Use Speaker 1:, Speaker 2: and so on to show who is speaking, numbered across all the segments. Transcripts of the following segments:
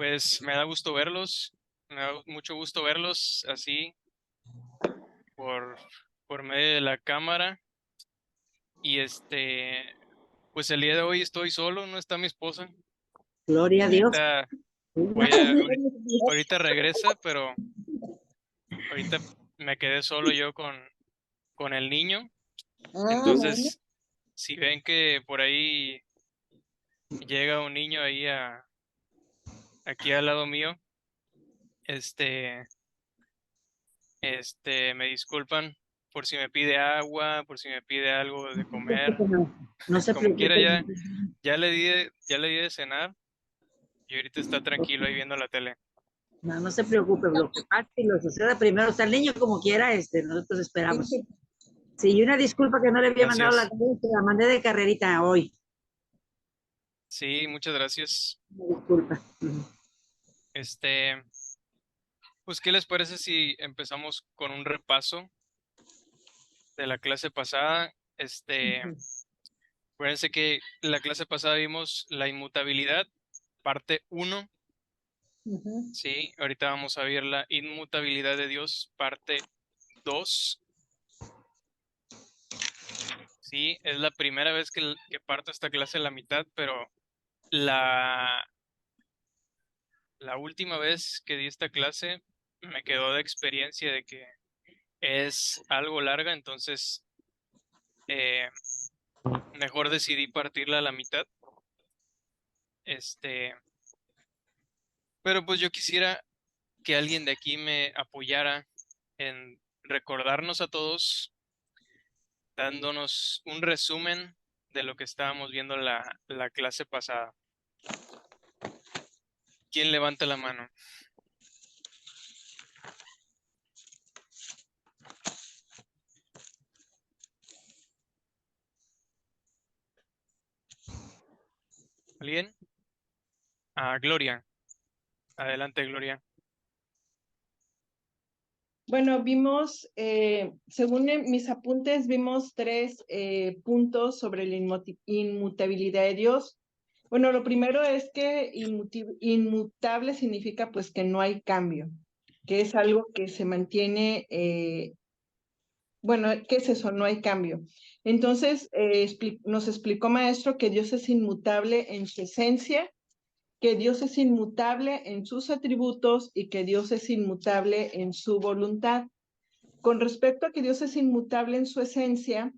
Speaker 1: Pues me da gusto verlos, me da mucho gusto verlos así por, por medio de la cámara. Y pues el día de hoy estoy solo, no está mi esposa.
Speaker 2: Gloria a Dios.
Speaker 1: Ahorita ahorita regresa, pero ahorita me quedé solo yo con el niño.
Speaker 2: Ah, bueno.
Speaker 1: Entonces, si ven que por ahí llega un niño ahí aquí al lado mío, este, me disculpan por si me pide agua, por si me pide algo de comer,
Speaker 2: No se
Speaker 1: como quiera.
Speaker 2: preocupe.
Speaker 1: Ya le di de cenar y ahorita está tranquilo ahí viendo la tele.
Speaker 2: No se preocupe. Lo que pasa y lo suceda primero. Está el niño como quiera, nosotros esperamos. Sí, y una disculpa que no le había mandado la
Speaker 1: Gracias.
Speaker 2: tarea, que la mandé de carrerita hoy.
Speaker 1: Sí, muchas gracias.
Speaker 2: Una disculpa.
Speaker 1: Este, pues, ¿qué les parece si empezamos con un repaso de la clase pasada? Acuérdense que la clase pasada vimos la inmutabilidad, parte uno.
Speaker 2: Ujú.
Speaker 1: Sí, ahorita vamos a ver la inmutabilidad de Dios, parte 2. Sí, es la primera vez que parto esta clase a la mitad, pero la, la última vez que di esta clase me quedó de experiencia de que es algo larga, entonces eh, mejor decidí partirla a la mitad. Este, pero pues yo quisiera que alguien de aquí me apoyara en recordarnos a todos, dándonos un resumen de lo que estábamos viendo la clase pasada. ¿Quién levanta la mano? ¿Alguien? Gloria. Adelante, Gloria.
Speaker 3: Bueno, vimos, según mis apuntes, vimos tres puntos sobre la inmutabilidad de Dios. Bueno, lo primero es que inmutable significa pues que no hay cambio, que es algo que se mantiene, bueno, ¿qué es eso? No hay cambio. Entonces, nos explicó maestro que Dios es inmutable en su esencia, que Dios es inmutable en sus atributos y que Dios es inmutable en su voluntad. Con respecto a que Dios es inmutable en su esencia,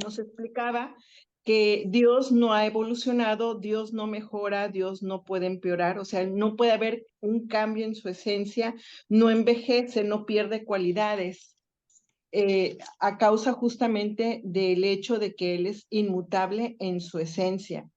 Speaker 3: nos explicaba que Dios no ha evolucionado, Dios no mejora, Dios no puede empeorar, o sea, no puede haber un cambio en su esencia, no envejece, no pierde cualidades, a causa justamente del hecho de que Él es inmutable en su esencia.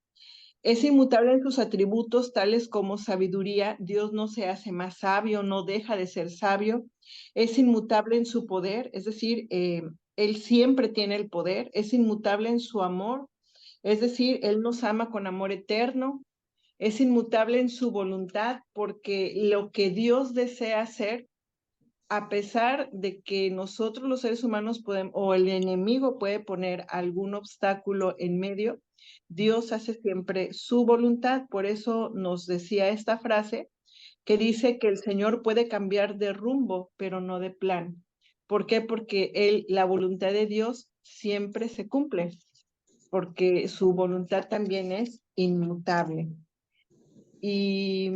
Speaker 3: Es inmutable en sus atributos, tales como sabiduría. Dios no se hace más sabio, no deja de ser sabio. Es inmutable en su poder, es decir, Él siempre tiene el poder. Es inmutable en su amor, es decir, Él nos ama con amor eterno. Es inmutable en su voluntad, porque lo que Dios desea hacer, a pesar de que nosotros los seres humanos podemos, o el enemigo puede poner algún obstáculo en medio, Dios hace siempre su voluntad. Por eso nos decía esta frase que dice que el Señor puede cambiar de rumbo, pero no de plan. ¿Por qué? Porque la voluntad de Dios siempre se cumple, porque su voluntad también es inmutable. Y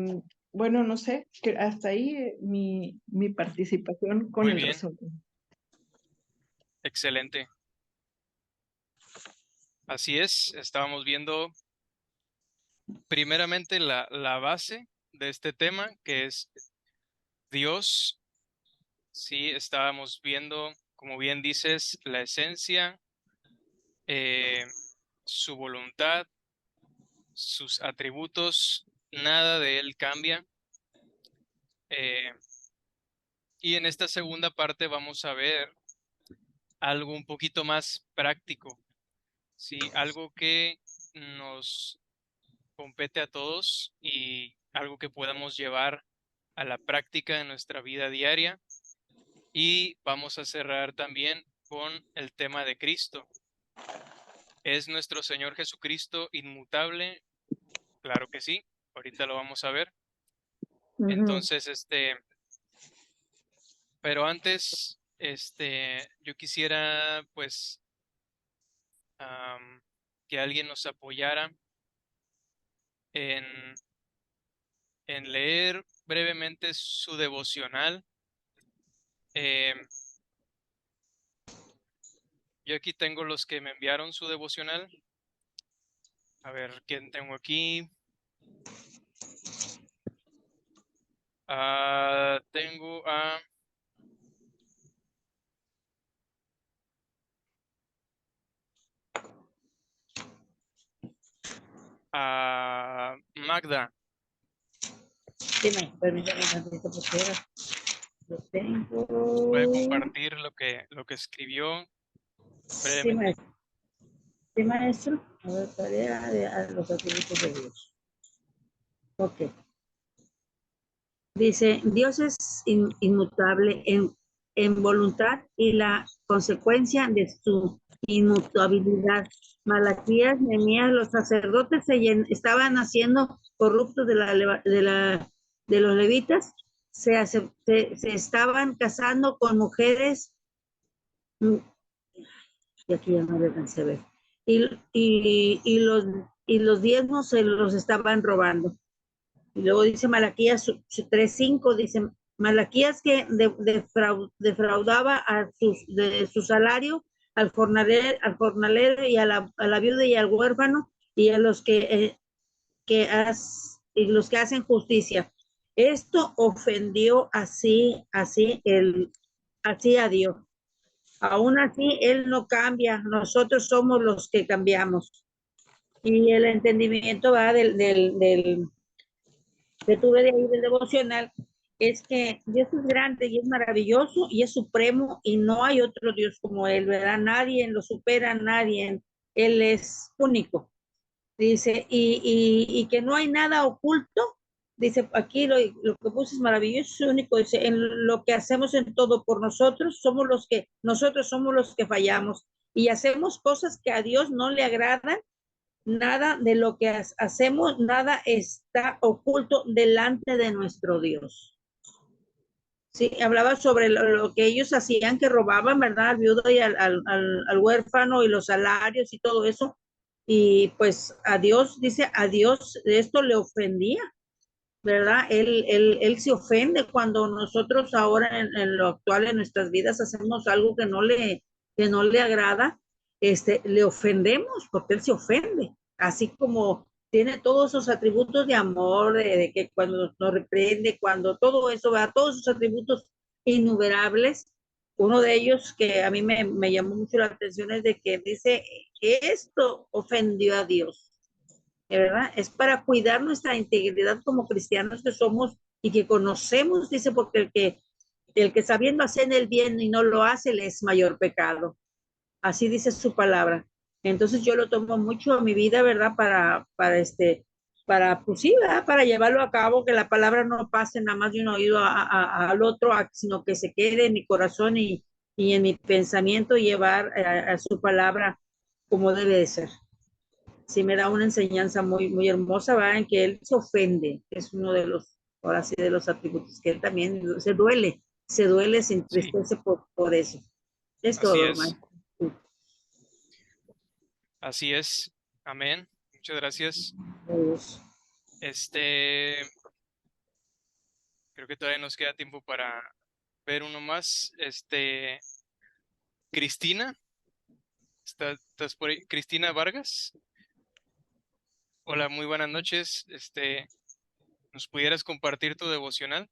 Speaker 3: bueno, no sé, que hasta ahí mi participación con
Speaker 1: Muy
Speaker 3: el
Speaker 1: bien,
Speaker 3: resumen.
Speaker 1: excelente. Así es, estábamos viendo primeramente la base de este tema, que es Dios. Sí, estábamos viendo, como bien dices, la esencia, eh, su voluntad, sus atributos, nada de él cambia. Eh, y en esta segunda parte vamos a ver algo un poquito más práctico, sí, algo que nos compete a todos y algo que podamos llevar a la práctica de nuestra vida diaria. Y vamos a cerrar también con el tema de Cristo. ¿Es nuestro Señor Jesucristo inmutable? Claro que sí, ahorita lo vamos a ver. Entonces, pero antes, yo quisiera, pues, que alguien nos apoyara en, en leer brevemente su devocional. Yo aquí tengo los que me enviaron su devocional. A ver, ¿quién tengo aquí? Tengo a Magda.
Speaker 2: Dime, permítame tantito porque lo tengo.
Speaker 1: Puede compartir lo que escribió
Speaker 2: Sí,
Speaker 1: brevemente.
Speaker 2: maestro. Sí, maestro. A ver, tarea de los atributos de Dios. Ok. Dice, Dios es inmutable en voluntad y la consecuencia de su inmutabilidad. Malaquías, Nehemías, los sacerdotes estaban haciendo corruptos de los levitas, se estaban casando con mujeres, y aquí ya no le alcancé a ver, y los diezmos se los estaban robando. Y luego dice Malaquías 3:5, dice Malaquías que defraudaba de su salario al jornalero y a la viuda y al huérfano y a los y los que hacen justicia. Esto ofendió así a Dios. Aún así, Él no cambia, nosotros somos los que cambiamos. Y el entendimiento va que tuve de ahí del devocional, es que Dios es grande y es maravilloso y es supremo y no hay otro Dios como Él, ¿verdad? Nadie lo supera, nadie. Él es único. Dice, y que no hay nada oculto. Dice, aquí lo que puse es maravilloso, es único. Dice, en lo que hacemos en todo por nosotros somos los que fallamos y hacemos cosas que a Dios no le agradan. Nada de lo que hacemos, nada está oculto delante de nuestro Dios. Sí, hablaba sobre lo que ellos hacían, que robaban, ¿verdad? Al viudo y al huérfano y los salarios y todo eso. Y pues a Dios, dice, a Dios esto le ofendía, ¿verdad? Él se ofende cuando nosotros ahora en lo actual en nuestras vidas hacemos algo que no le agrada, le ofendemos porque él se ofende, así como tiene todos esos atributos de amor, de que cuando nos reprende, cuando todo eso va, todos esos atributos innumerables. Uno de ellos que a mí me llamó mucho la atención es de que dice que esto ofendió a Dios, ¿verdad? Es para cuidar nuestra integridad como cristianos que somos y que conocemos, dice, porque el que sabiendo hacer el bien y no lo hace, le es mayor pecado. Así dice su palabra. Entonces yo lo tomo mucho a mi vida, ¿verdad? Pues sí, ¿verdad? Para llevarlo a cabo, que la palabra no pase nada más de un oído al otro, sino que se quede en mi corazón y en mi pensamiento, llevar a su palabra como debe de ser. Sí me da una enseñanza muy, muy hermosa, ¿va? En que él se ofende, es uno de los, ahora sí, de los atributos, que él también se duele, se
Speaker 1: Sí,
Speaker 2: entristece por eso. Es
Speaker 1: así
Speaker 2: todo,
Speaker 1: es.
Speaker 2: maestro.
Speaker 1: Así es. Amén. Muchas gracias.
Speaker 2: Dios.
Speaker 1: Creo que todavía nos queda tiempo para ver uno más. Cristina, ¿estás por ahí? Cristina Vargas. Hola, muy buenas noches. ¿Nos pudieras compartir tu devocional?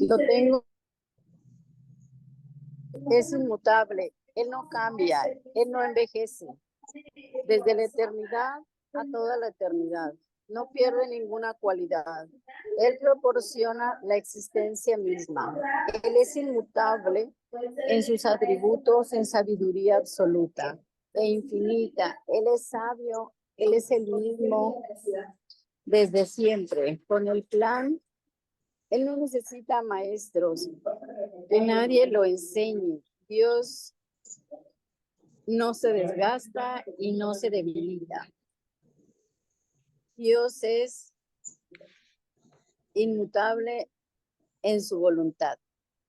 Speaker 4: Lo tengo, es inmutable, Él no cambia, Él no envejece. Desde la eternidad a toda la eternidad, no pierde ninguna cualidad. Él proporciona la existencia misma. Él es inmutable en sus atributos, en sabiduría absoluta e infinita. Él es sabio, Él es el mismo desde siempre, con el plan Él no necesita maestros, que nadie lo enseñe. Dios no se desgasta y no se debilita. Dios es inmutable en su voluntad.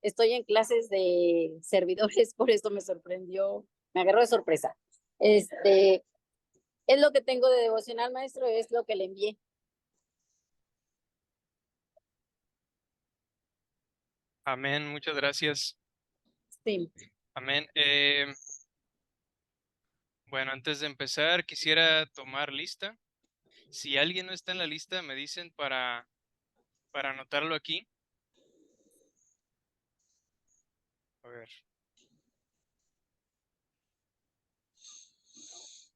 Speaker 4: Estoy en clases de servidores, por eso me sorprendió, me agarró de sorpresa. Es lo que tengo de devocional, maestro, es lo que le envié.
Speaker 1: Amén, muchas gracias.
Speaker 4: Sí.
Speaker 1: Amén. Bueno, antes de empezar, quisiera tomar lista. Si alguien no está en la lista, me dicen para anotarlo aquí. A ver.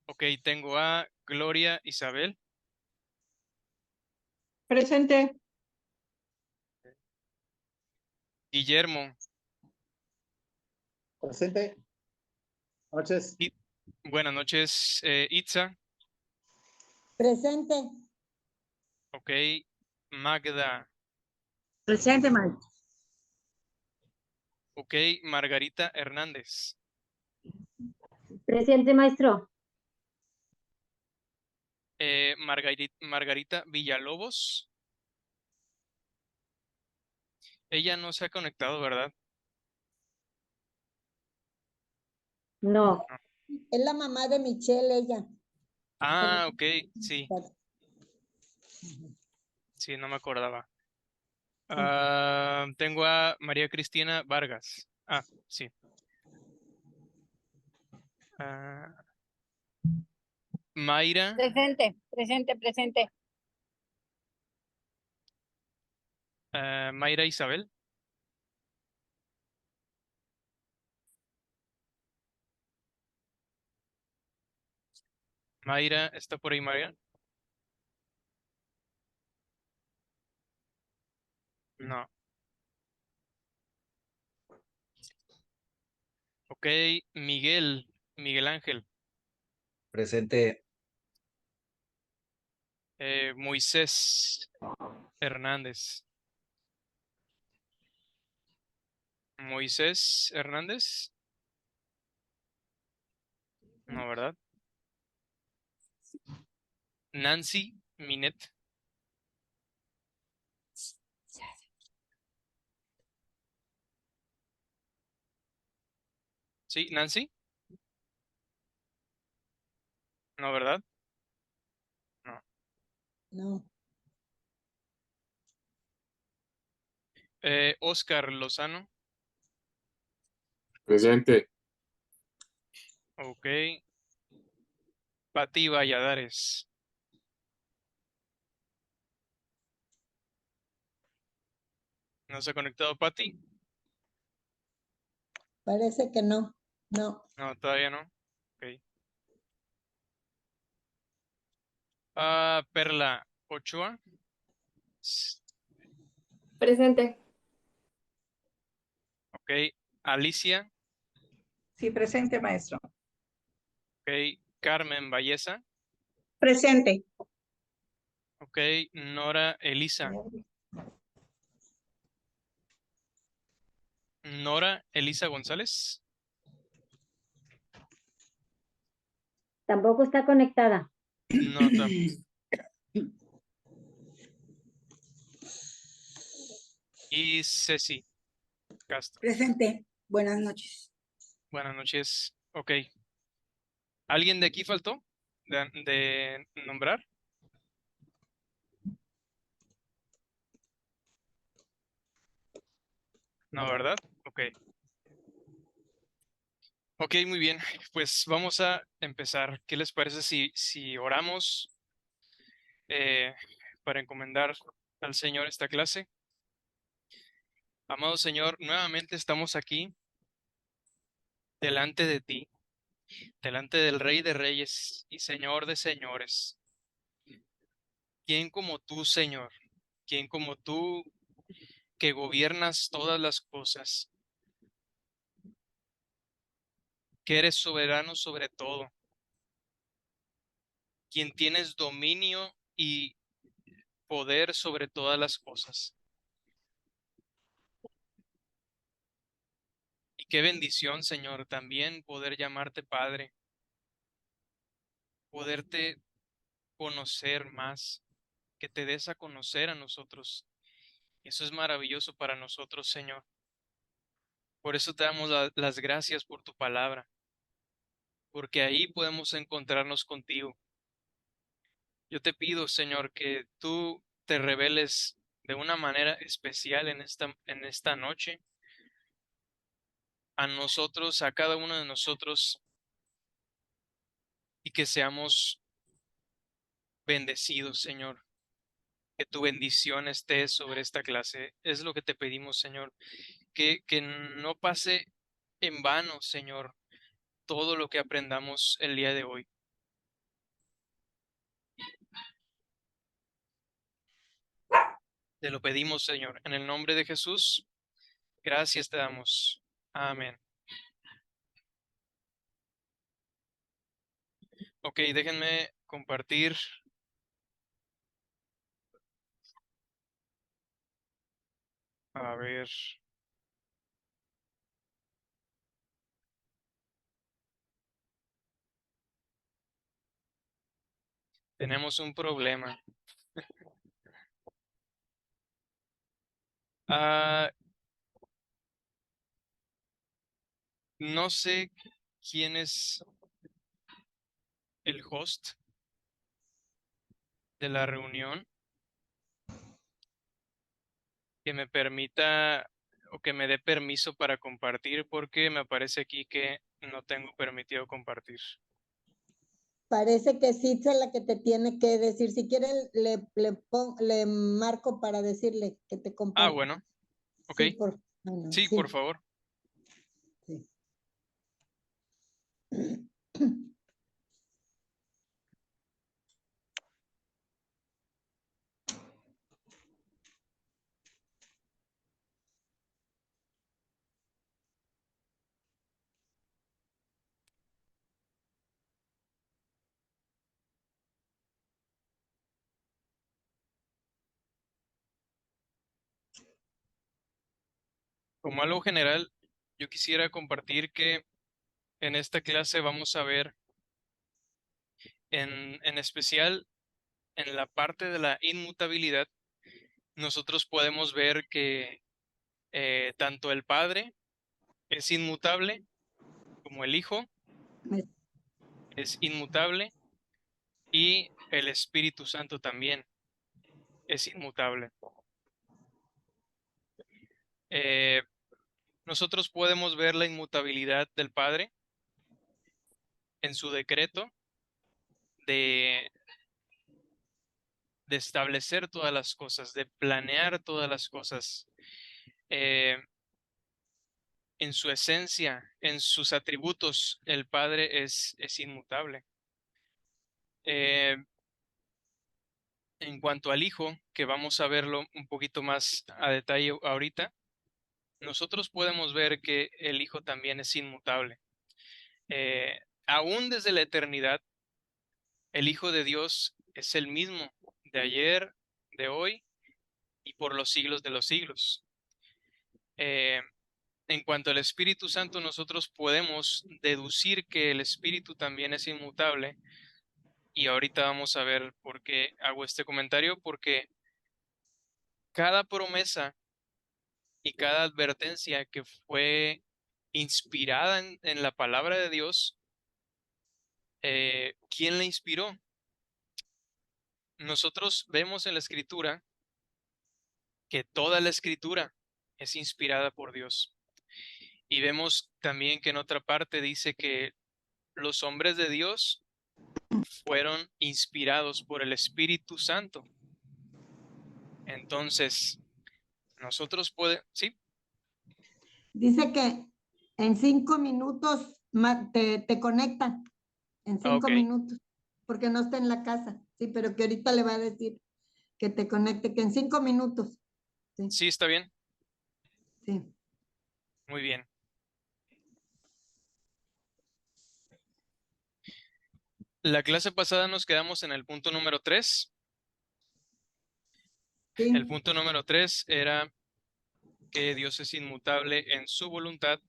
Speaker 1: Ok, tengo a Gloria Isabel.
Speaker 3: Presente.
Speaker 1: Guillermo.
Speaker 5: Presente. Noches.
Speaker 1: Buenas noches, Itza.
Speaker 6: Presente.
Speaker 1: Ok, Magda.
Speaker 2: Presente, maestro.
Speaker 1: Ok, Margarita Hernández.
Speaker 6: Presente, maestro.
Speaker 1: Margarita Villalobos. Ella no se ha conectado, ¿verdad?
Speaker 6: No. Es la mamá de Michelle, ella.
Speaker 1: Ah, ok, sí, sí, no me acordaba. Tengo a María Cristina Vargas. Ah, sí. Ah, Mayra.
Speaker 4: Presente, presente, presente.
Speaker 1: Mayra Isabel. Mayra, ¿está por ahí, Mayra? No. Ok, Miguel Ángel.
Speaker 5: Presente.
Speaker 1: Moisés Hernández. Moisés Hernández. No, ¿verdad? Nancy Minet. Sí, Nancy. No, ¿verdad? No.
Speaker 6: No.
Speaker 1: Oscar Lozano.
Speaker 7: Presente.
Speaker 1: Ok. Pati Valladares. ¿No se ha conectado Pati?
Speaker 6: Parece que no. No.
Speaker 1: No, todavía no. Ok. Perla Ochoa.
Speaker 8: Presente.
Speaker 1: Ok. Alicia.
Speaker 9: Sí, presente, maestro.
Speaker 1: Ok. Carmen Valleza.
Speaker 9: Presente.
Speaker 1: Ok. Nora Elisa. Nora Elisa González.
Speaker 6: Tampoco está conectada.
Speaker 1: No, y Ceci Castro.
Speaker 9: Presente. Buenas noches.
Speaker 1: Buenas noches. Ok. ¿Alguien de aquí faltó de nombrar? No, ¿verdad? Ok. Ok, muy bien. Pues vamos a empezar. ¿Qué les parece si oramos para encomendar al Señor esta clase? Amado Señor, nuevamente estamos aquí delante de ti, delante del Rey de Reyes y Señor de Señores. ¿Quién como tú, Señor? ¿Quién como tú que gobiernas todas las cosas, que eres soberano sobre todo, quien tienes dominio y poder sobre todas las cosas? qué bendición, Señor, también poder llamarte Padre, poderte conocer más, que te des a conocer a nosotros. Eso es maravilloso para nosotros, Señor. Por eso te damos las gracias por tu palabra, porque ahí podemos encontrarnos contigo. Yo te pido, Señor, que tú te reveles de una manera especial en esta noche a nosotros, a cada uno de nosotros, y que seamos bendecidos, Señor. Que tu bendición esté sobre esta clase. Es lo que te pedimos, Señor. Que no pase en vano, Señor, todo lo que aprendamos el día de hoy. Te lo pedimos, Señor, en el nombre de Jesús. Gracias te damos. Amén. Ok, déjenme compartir. A ver. Tenemos un problema. Ah, no sé quién es el host de la reunión que me permita o que me dé permiso para compartir, porque me aparece aquí que no tengo permitido compartir.
Speaker 6: Parece que sí es la que te tiene que decir. Si quieren, le marco para decirle que te
Speaker 1: Ah,
Speaker 6: comparta.
Speaker 1: bueno. Ok.
Speaker 6: Sí, bueno,
Speaker 1: Sí, por favor.
Speaker 6: sí.
Speaker 1: Como algo general, yo quisiera compartir que en esta clase vamos a ver en especial en la parte de la inmutabilidad, nosotros podemos ver que tanto el Padre es inmutable como el Hijo es inmutable y el Espíritu Santo también es inmutable. Eh, nosotros podemos ver la inmutabilidad del Padre en su decreto de, de establecer todas las cosas, de planear todas las cosas, eh, en su esencia, en sus atributos, el Padre es inmutable. En cuanto al Hijo, que vamos a verlo un poquito más a detalle ahorita, nosotros podemos ver que el Hijo también es inmutable. Aún desde la eternidad, el Hijo de Dios es el mismo de ayer, de hoy y por los siglos de los siglos. En cuanto al Espíritu Santo, nosotros podemos deducir que el Espíritu también es inmutable. Y ahorita vamos a ver por qué hago este comentario, porque cada promesa y cada advertencia que fue inspirada en la palabra de Dios, ¿quién la inspiró? Nosotros vemos en la Escritura que toda la Escritura es inspirada por Dios. Y vemos también que en otra parte dice que los hombres de Dios fueron inspirados por el Espíritu Santo. Entonces, nosotros podemos, ¿sí?
Speaker 6: Dice que en 5 minutos te conectan. En 5
Speaker 1: Ok,
Speaker 6: minutos. Porque no está en la casa. Sí, pero que ahorita le va a decir que te conecte, que en 5 minutos. Sí,
Speaker 1: sí, está bien,
Speaker 6: sí.
Speaker 1: muy bien. La clase pasada nos quedamos en el punto número 3. El
Speaker 6: Sí,
Speaker 1: punto número 3 era que Dios es inmutable en su voluntad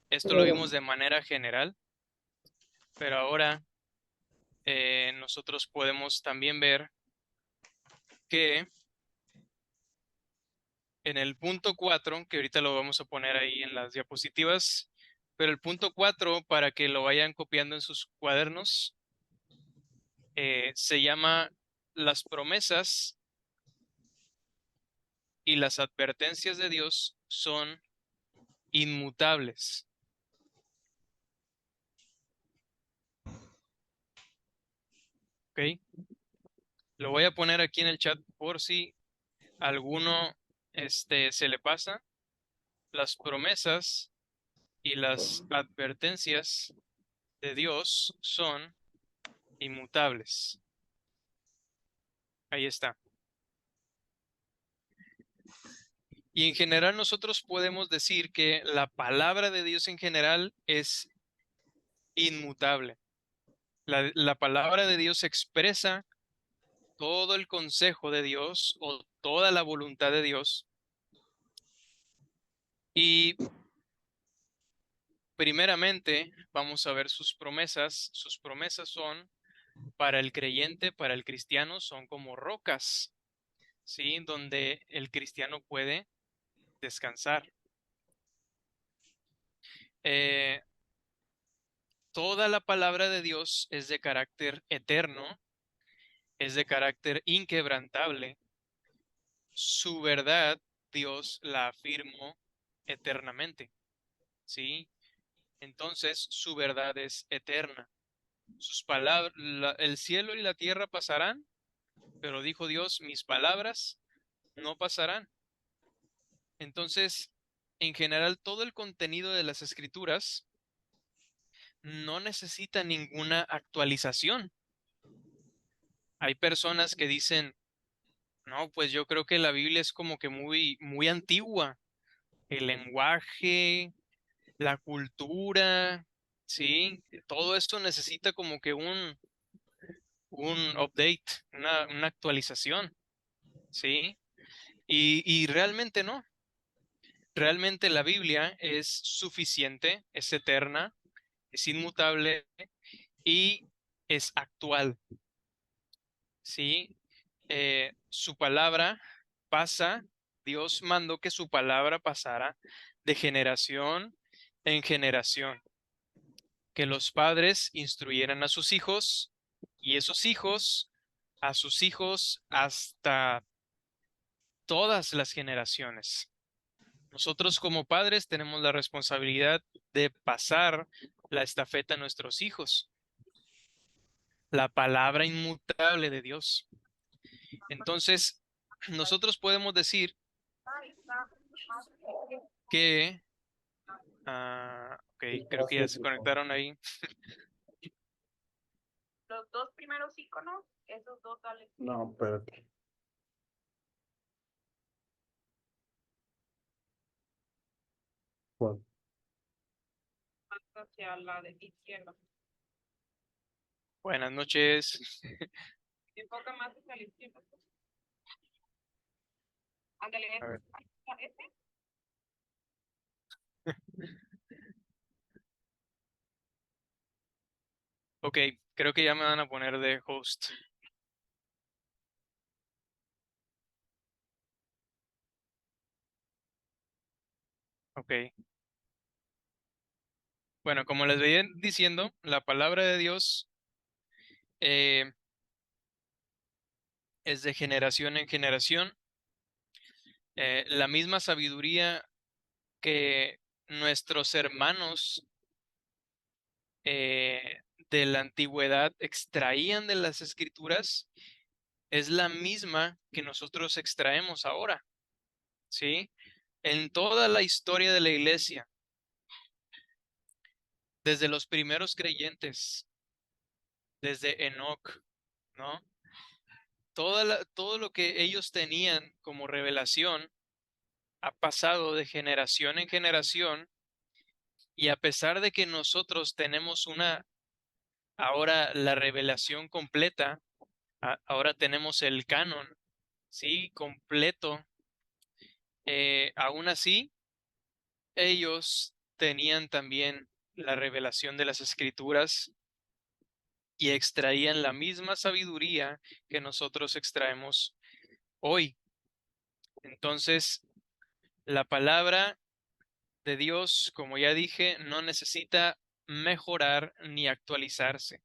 Speaker 1: Esto lo vimos de manera general, pero ahora nosotros podemos también ver que en el punto 4, que ahorita lo vamos a poner ahí en las diapositivas, pero el punto 4, para que lo vayan copiando en sus cuadernos, se llama las promesas y las advertencias de Dios son inmutables. ¿Ok? Lo voy a poner aquí en el chat por si alguno se le pasa. Las promesas y las advertencias de Dios son inmutables. Ahí está. Y en general nosotros podemos decir que la palabra de Dios en general es inmutable. La palabra de Dios expresa todo el consejo de Dios o toda la voluntad de Dios. Y primeramente vamos a ver sus promesas. Sus promesas son para el creyente, para el cristiano, son como rocas, ¿sí? Donde el cristiano puede descansar. Toda la palabra de Dios es de carácter eterno, es de carácter inquebrantable. Su verdad, Dios la afirmó eternamente, ¿sí? Entonces, su verdad es eterna. Sus palabras, el cielo y la tierra pasarán, pero dijo Dios, mis palabras no pasarán. Entonces, en general, todo el contenido de las escrituras no necesita ninguna actualización. Hay personas que dicen, no, pues yo creo que la Biblia es como que muy antigua. El lenguaje, la cultura, ¿sí? Todo esto necesita como que un update, una actualización, ¿sí? Y realmente no. Realmente la Biblia es suficiente, es eterna, es inmutable y es actual, ¿sí? Su palabra pasa, Dios mandó que su palabra pasara de generación en generación, que los padres instruyeran a sus hijos y esos hijos a sus hijos hasta todas las generaciones. Nosotros como padres tenemos la responsabilidad de pasar la estafeta a nuestros hijos, la palabra inmutable de Dios. Entonces, nosotros podemos decir que, ok, creo que ya se conectaron ahí.
Speaker 7: Los dos primeros iconos, esos dos dale.
Speaker 5: No, espérate. ¿Cuál?
Speaker 7: Hacia la de izquierda.
Speaker 1: Buenas noches.
Speaker 7: Enfoca más hacia la izquierda. Ándale,
Speaker 1: A ver.
Speaker 7: ¿este?
Speaker 1: Ok, creo que ya me van a poner de host. Ok. Bueno, como les veía diciendo, la palabra de Dios eh, es de generación en generación. La misma sabiduría que nuestros hermanos de la antigüedad extraían de las escrituras es la misma que nosotros extraemos ahora, ¿sí? En toda la historia de la iglesia, desde los primeros creyentes, desde Enoc, ¿no? Todo lo que ellos tenían como revelación ha pasado de generación en generación y a pesar de que nosotros tenemos ahora la revelación completa, ahora tenemos el canon, ¿sí? Completo. Aún así, ellos tenían también la revelación de las Escrituras y extraían la misma sabiduría que nosotros extraemos hoy. Entonces, la palabra de Dios, como ya dije, no necesita mejorar ni actualizarse.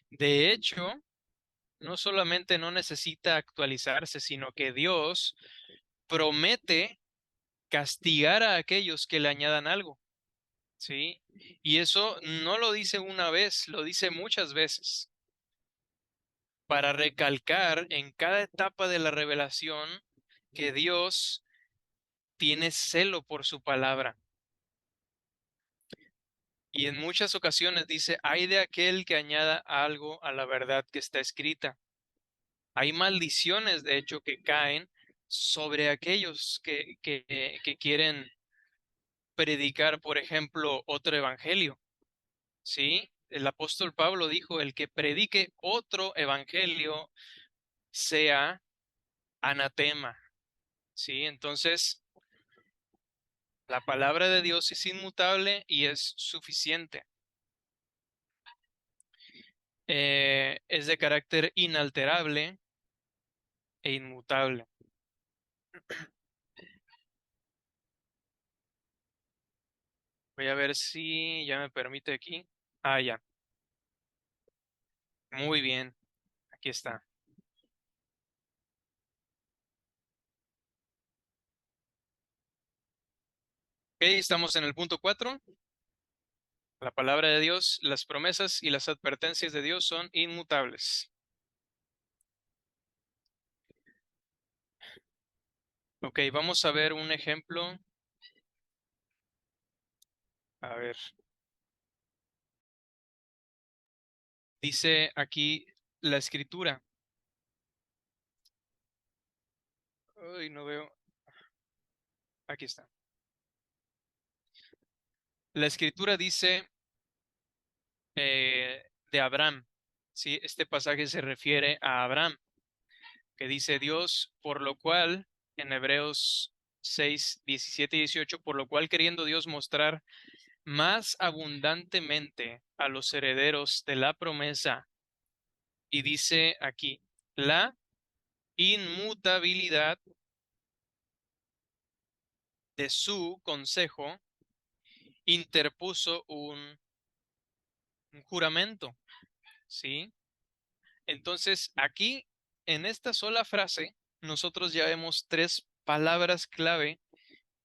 Speaker 1: De hecho, no solamente no necesita actualizarse, sino que Dios promete castigar a aquellos que le añadan algo, ¿sí? Y eso no lo dice una vez, lo dice muchas veces, para recalcar en cada etapa de la revelación que Dios tiene celo por su palabra. Y en muchas ocasiones dice, ay de aquel que añada algo a la verdad que está escrita. Hay maldiciones, de hecho, que caen sobre aquellos que quieren predicar, por ejemplo, otro evangelio. ¿Sí? El apóstol Pablo dijo, el que predique otro evangelio sea anatema. ¿Sí? Entonces, la palabra de Dios es inmutable y es suficiente. Es de carácter inalterable e inmutable. Voy a ver si ya me permite aquí. Ah, ya. Muy bien. Aquí está. Ok, estamos en el punto 4. La palabra de Dios, las promesas y las advertencias de Dios son inmutables. Ok, vamos a ver un ejemplo. A ver. Dice aquí la escritura. Ay, no veo. Aquí está. La escritura dice de Abraham. Sí, este pasaje se refiere a Abraham, que dice Dios, por lo cual, en Hebreos 6, 17 y 18, por lo cual queriendo Dios mostrar más abundantemente a los herederos de la promesa. Y dice aquí, la inmutabilidad de su consejo interpuso un juramento, ¿sí? Entonces, aquí, en esta sola frase, nosotros ya vemos tres palabras clave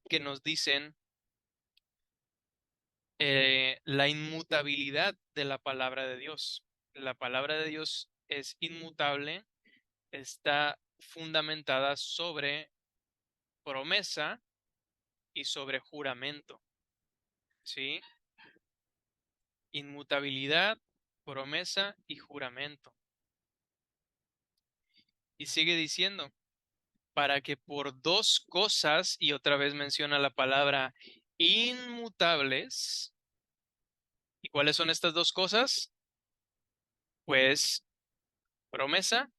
Speaker 1: que nos dicen la inmutabilidad de la palabra de Dios. La palabra de Dios es inmutable, está fundamentada sobre promesa y sobre juramento, ¿sí? Inmutabilidad, promesa y juramento. Y sigue diciendo, para que por dos cosas, y otra vez menciona la palabra inmutables, ¿y cuáles son estas dos cosas? Pues promesa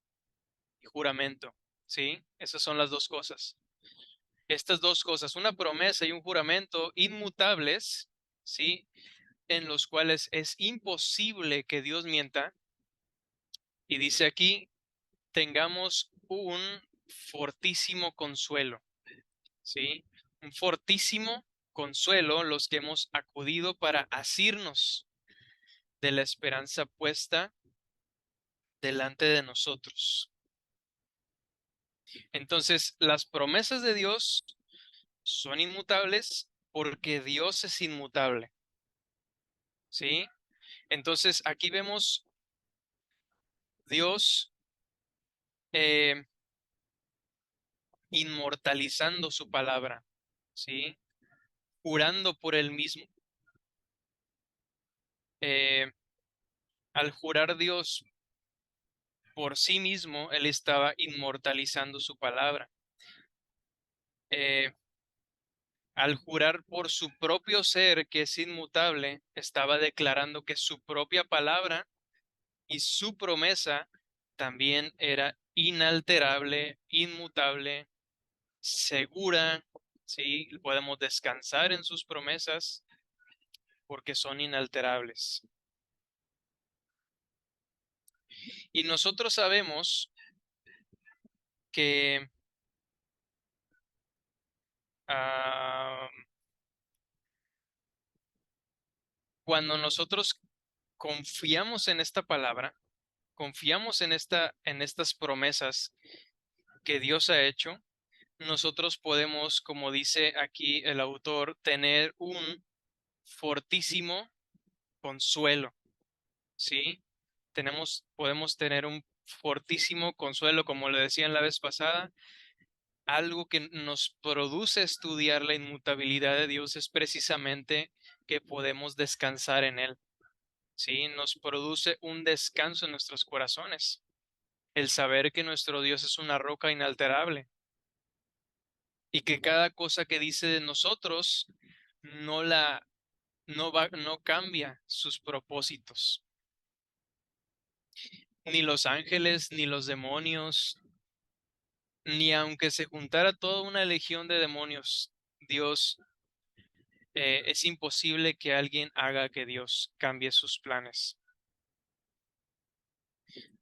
Speaker 1: y juramento, ¿sí? Esas son las dos cosas. Estas dos cosas, una promesa y un juramento inmutables, ¿sí? En los cuales es imposible que Dios mienta. Y dice aquí, tengamos un fortísimo consuelo, ¿sí? Un fortísimo consuelo los que hemos acudido para asirnos de la esperanza puesta delante de nosotros. Entonces, las promesas de Dios son inmutables porque Dios es inmutable, ¿sí? Entonces, aquí vemos Dios inmortalizando su palabra, ¿sí? Jurando por él mismo. Al jurar Dios por sí mismo, él estaba inmortalizando su palabra. Al jurar por su propio ser, que es inmutable, estaba declarando que su propia palabra y su promesa también era inalterable, inmutable, segura ¿sí? Podemos descansar en sus promesas porque son inalterables. Y nosotros sabemos que cuando nosotros confiamos en esta palabra, confiamos en estas promesas que Dios ha hecho, nosotros podemos, como dice aquí el autor, tener un fortísimo consuelo, ¿sí? Podemos tener un fortísimo consuelo, como le decía en la vez pasada. Algo que nos produce estudiar la inmutabilidad de Dios es precisamente que podemos descansar en Él, ¿sí? Nos produce un descanso en nuestros corazones, el saber que nuestro Dios es una roca inalterable y que cada cosa que dice de nosotros no cambia sus propósitos. Ni los ángeles, ni los demonios, ni aunque se juntara toda una legión de demonios, Dios, es imposible que alguien haga que Dios cambie sus planes.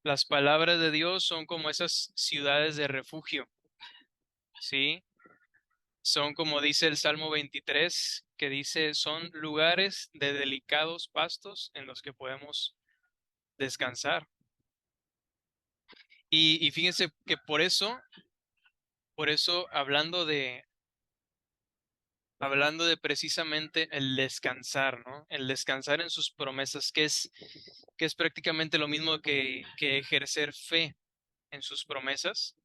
Speaker 1: Las palabras de Dios son como esas ciudades de refugio, ¿sí? Son como dice el Salmo 23, que dice, son lugares de delicados pastos en los que podemos descansar. Y fíjense que por eso, hablando de precisamente el descansar, ¿no? El descansar en sus promesas, que es prácticamente lo mismo que ejercer fe en sus promesas.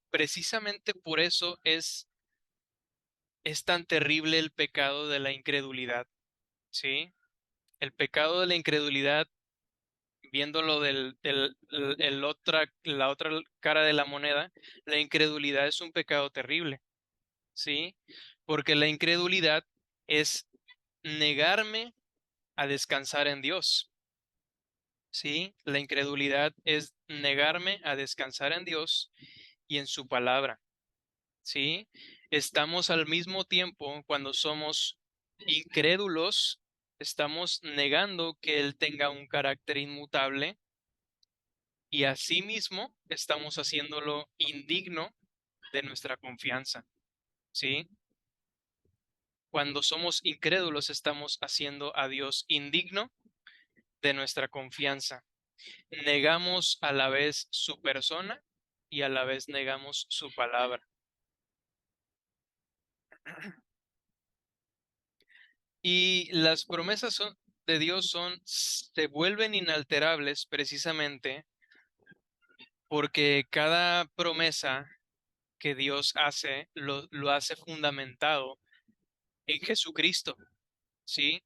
Speaker 1: Precisamente por eso es tan terrible el pecado de la incredulidad, ¿sí? El pecado de la incredulidad, viéndolo la otra cara de la moneda, la incredulidad es un pecado terrible, ¿sí? Porque la incredulidad es negarme a descansar en Dios, ¿sí? La incredulidad es negarme a descansar en Dios y en su palabra, ¿sí? Estamos al mismo tiempo, cuando somos incrédulos, estamos negando que Él tenga un carácter inmutable y asimismo estamos haciéndolo indigno de nuestra confianza, ¿sí? Cuando somos incrédulos, estamos haciendo a Dios indigno de nuestra confianza. Negamos a la vez su persona y a la vez negamos su palabra. Y las promesas de Dios se vuelven inalterables precisamente porque cada promesa que Dios hace lo hace fundamentado en Jesucristo, ¿sí?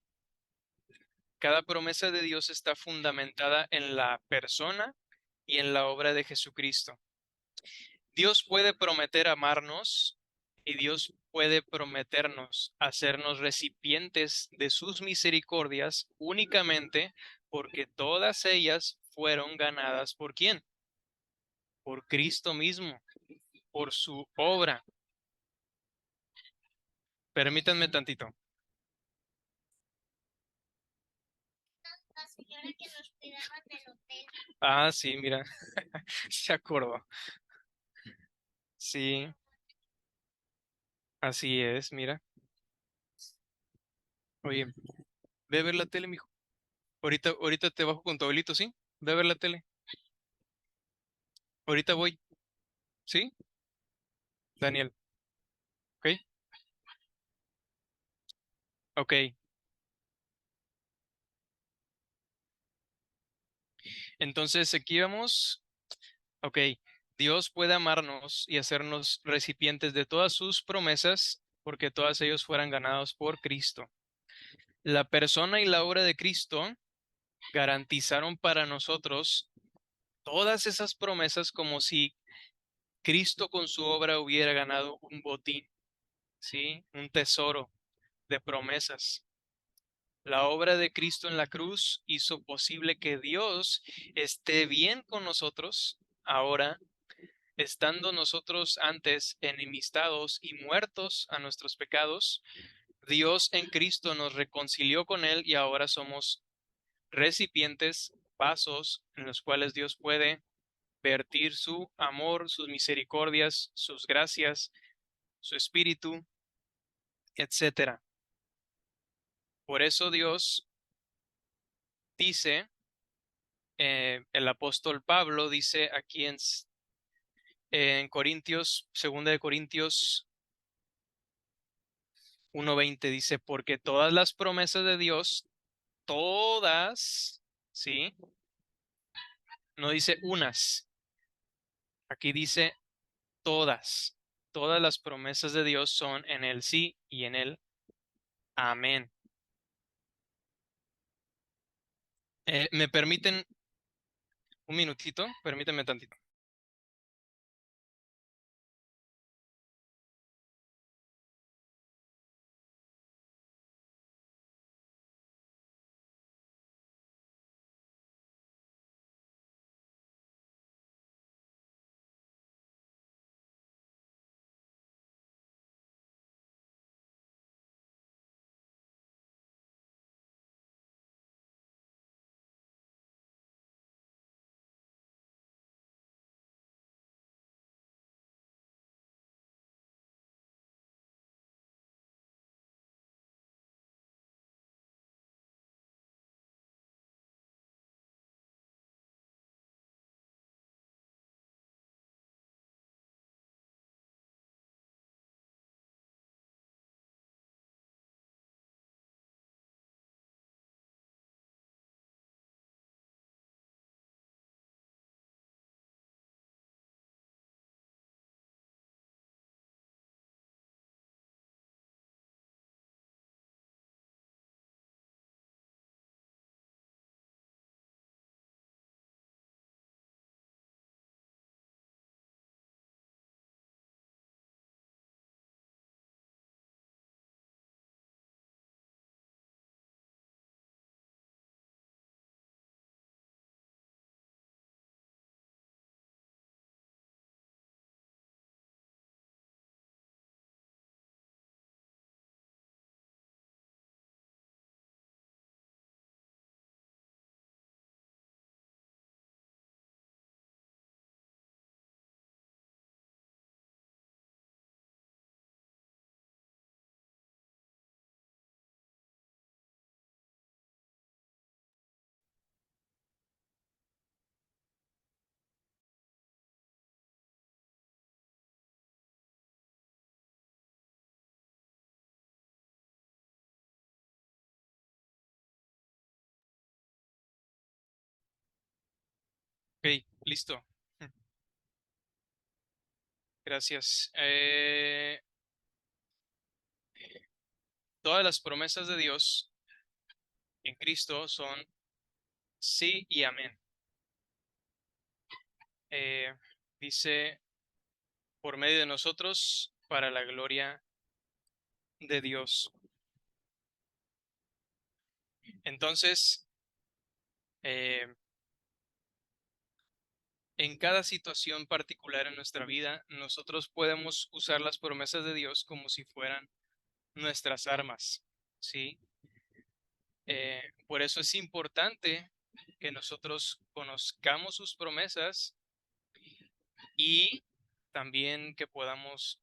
Speaker 1: Cada promesa de Dios está fundamentada en la persona y en la obra de Jesucristo. Dios puede prometer amarnos y Dios puede prometernos hacernos recipientes de sus misericordias únicamente porque todas ellas fueron ganadas ¿por quién? Por Cristo mismo, por su obra. Permítanme tantito.
Speaker 8: La señora que nos cuidaba del hotel.
Speaker 1: Ah, sí, mira, se acordó. Sí, así es, mira. Oye, ve a ver la tele, mijo. Ahorita te bajo con tu abuelito, ¿sí? Ve a ver la tele. Ahorita voy, ¿sí? Daniel, ¿ok? Ok. Entonces aquí vamos. Ok. Dios puede amarnos y hacernos recipientes de todas sus promesas porque todas ellos fueran ganados por Cristo. La persona y la obra de Cristo garantizaron para nosotros todas esas promesas como si Cristo con su obra hubiera ganado un botín, ¿sí? Un tesoro de promesas. La obra de Cristo en la cruz hizo posible que Dios esté bien con nosotros ahora estando nosotros antes enemistados y muertos a nuestros pecados, Dios en Cristo nos reconcilió con Él y ahora somos recipientes, vasos en los cuales Dios puede vertir su amor, sus misericordias, sus gracias, su espíritu, etcétera. Por eso Dios dice, el apóstol Pablo dice aquí en Corintios, 2 de Corintios 1:20, dice, porque todas las promesas de Dios, todas, ¿sí? No dice unas, aquí dice todas. Todas las promesas de Dios son en el sí y en el amén. ¿Me permiten un minutito? Permítanme tantito. Ok, listo. Gracias. Todas las promesas de Dios en Cristo son sí y amén. Eh, dice, por medio de nosotros, para la gloria de Dios. Entonces, eh, en cada situación particular en nuestra vida, nosotros podemos usar las promesas de Dios como si fueran nuestras armas, ¿sí? Por eso es importante que nosotros conozcamos sus promesas y también que podamos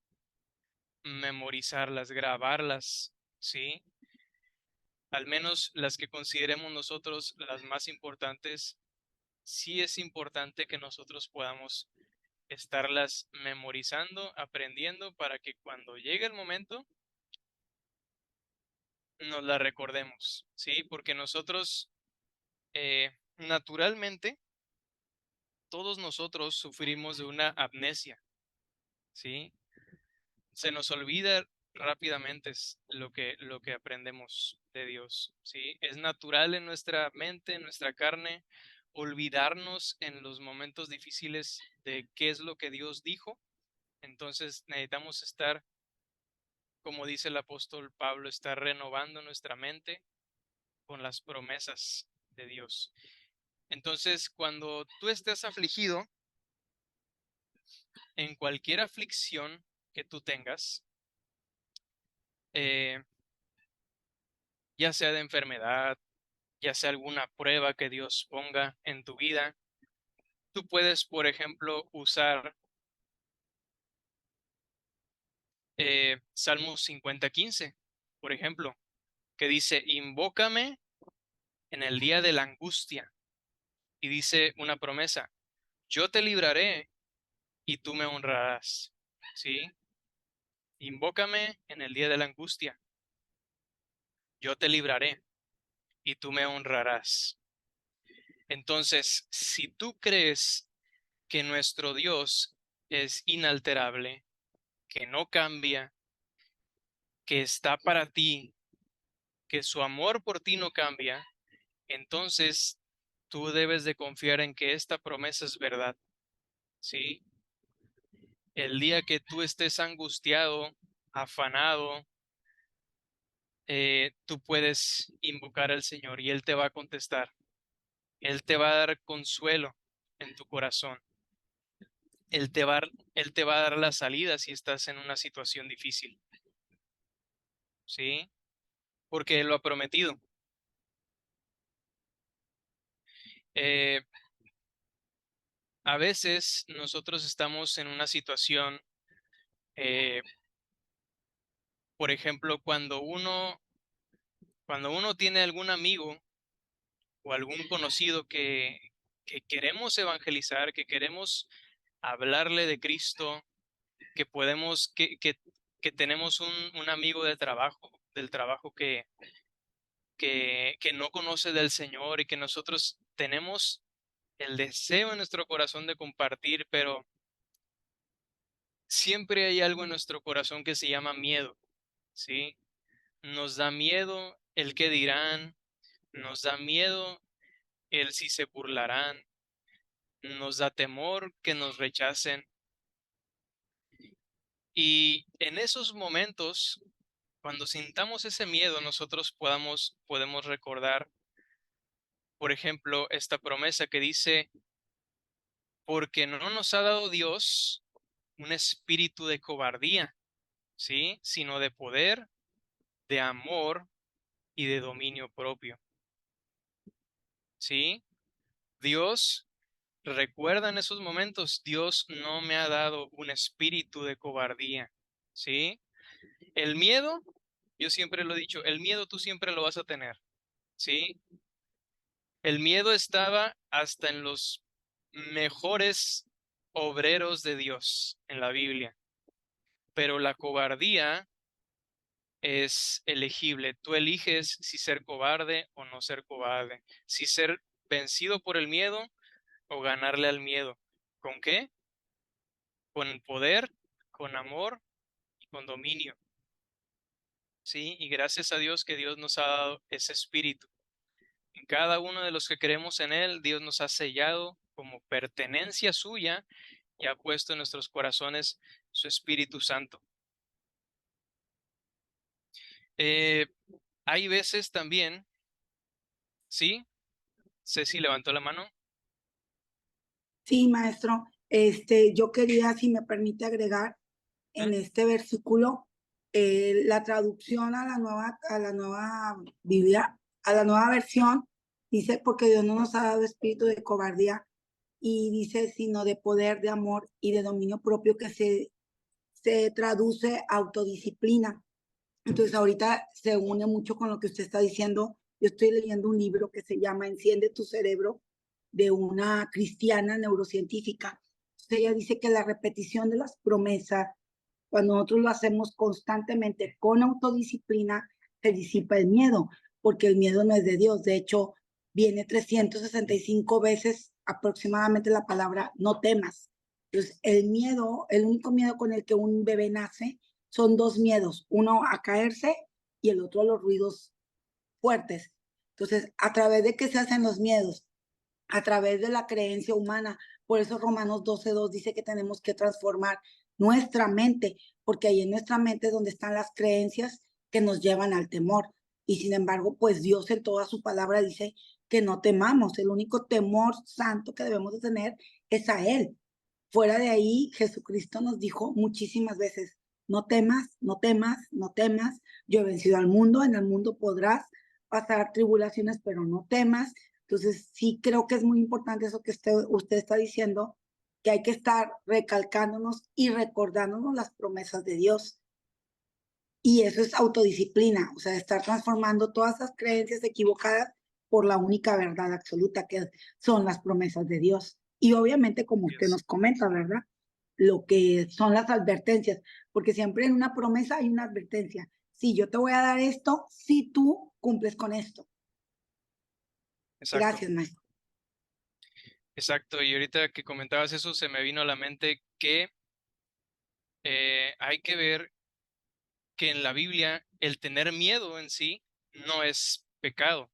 Speaker 1: memorizarlas, grabarlas, ¿sí? Al menos las que consideremos nosotros las más importantes, sí es importante que nosotros podamos estarlas memorizando, aprendiendo para que cuando llegue el momento nos la recordemos, ¿sí? Porque nosotros, naturalmente, todos nosotros sufrimos de una amnesia, ¿sí? Se nos olvida rápidamente lo que aprendemos de Dios, ¿sí? Es natural en nuestra mente, en nuestra carne, olvidarnos en los momentos difíciles de qué es lo que Dios dijo. Entonces necesitamos estar, como dice el apóstol Pablo, estar renovando nuestra mente con las promesas de Dios. Entonces, cuando tú estés afligido, en cualquier aflicción que tú tengas, ya sea de enfermedad, ya sea alguna prueba que Dios ponga en tu vida, tú puedes, por ejemplo, usar Salmos 50:15, por ejemplo, que dice, invócame en el día de la angustia. Y dice una promesa, yo te libraré y tú me honrarás. ¿Sí? Invócame en el día de la angustia. Yo te libraré y tú me honrarás. Entonces, si tú crees que nuestro Dios es inalterable, que no cambia, que está para ti, que su amor por ti no cambia, entonces tú debes de confiar en que esta promesa es verdad. ¿Sí? El día que tú estés angustiado, afanado, tú puedes invocar al Señor y Él te va a contestar. Él te va a dar consuelo en tu corazón. Él te va a dar la salida si estás en una situación difícil. ¿Sí? Porque Él lo ha prometido. Eh, a veces nosotros estamos en una situación, eh, por ejemplo, cuando uno tiene algún amigo o algún conocido que queremos evangelizar, que queremos hablarle de Cristo, que podemos, que tenemos un amigo de trabajo, del trabajo que no conoce del Señor y que nosotros tenemos el deseo en nuestro corazón de compartir, pero siempre hay algo en nuestro corazón que se llama miedo, ¿sí? Nos da miedo el que dirán, nos da miedo el si se burlarán, nos da temor que nos rechacen. Y en esos momentos, cuando sintamos ese miedo, nosotros podemos recordar, por ejemplo, esta promesa que dice, porque no nos ha dado Dios un espíritu de cobardía, ¿sí? Sino de poder, de amor y de dominio propio, ¿sí? Dios, recuerda en esos momentos, Dios no me ha dado un espíritu de cobardía, ¿sí? El miedo, yo siempre lo he dicho, el miedo tú siempre lo vas a tener, ¿sí? El miedo estaba hasta en los mejores obreros de Dios en la Biblia, pero la cobardía es elegible. Tú eliges si ser cobarde o no ser cobarde, si ser vencido por el miedo o ganarle al miedo. ¿Con qué? Con poder, con amor y con dominio. Sí, y gracias a Dios que Dios nos ha dado ese espíritu. En cada uno de los que creemos en Él, Dios nos ha sellado como pertenencia suya y ha puesto en nuestros corazones su Espíritu Santo. Eh, hay veces también, ¿sí? Ceci levantó la mano.
Speaker 9: Sí, maestro. Yo quería, si me permite agregar en este versículo, la traducción a la nueva Biblia, a la nueva versión, dice, porque Dios no nos ha dado espíritu de cobardía, y dice, sino de poder, de amor y de dominio propio, que se traduce autodisciplina. Entonces, ahorita se une mucho con lo que usted está diciendo. Yo estoy leyendo un libro que se llama Enciende tu cerebro, de una cristiana neurocientífica. Entonces, ella dice que la repetición de las promesas, cuando nosotros lo hacemos constantemente con autodisciplina, se disipa el miedo, porque el miedo no es de Dios. De hecho, viene 365 veces aproximadamente la palabra no temas. Entonces, el miedo, el único miedo con el que un bebé nace, son dos miedos, uno a caerse y el otro a los ruidos fuertes. Entonces, ¿a través de qué se hacen los miedos? A través de la creencia humana. Por eso Romanos 12:2 dice que tenemos que transformar nuestra mente, porque ahí en nuestra mente es donde están las creencias que nos llevan al temor. Y sin embargo, pues Dios en toda su palabra dice que no temamos. El único temor santo que debemos de tener es a Él. Fuera de ahí, Jesucristo nos dijo muchísimas veces, no temas, no temas, no temas, yo he vencido al mundo, en el mundo podrás pasar tribulaciones, pero no temas. Entonces, sí creo que es muy importante eso que usted está diciendo, que hay que estar recalcándonos y recordándonos las promesas de Dios. Y eso es autodisciplina, o sea, estar transformando todas esas creencias equivocadas por la única verdad absoluta que son las promesas de Dios. Y obviamente, como usted nos comenta, ¿verdad? Lo que son las advertencias, porque siempre en una promesa hay una advertencia. Si yo te voy a dar esto, si tú cumples con esto.
Speaker 1: Exacto.
Speaker 9: Gracias, maestro.
Speaker 1: Exacto, y ahorita que comentabas eso, se me vino a la mente que hay que ver que en la Biblia el tener miedo en sí no es pecado,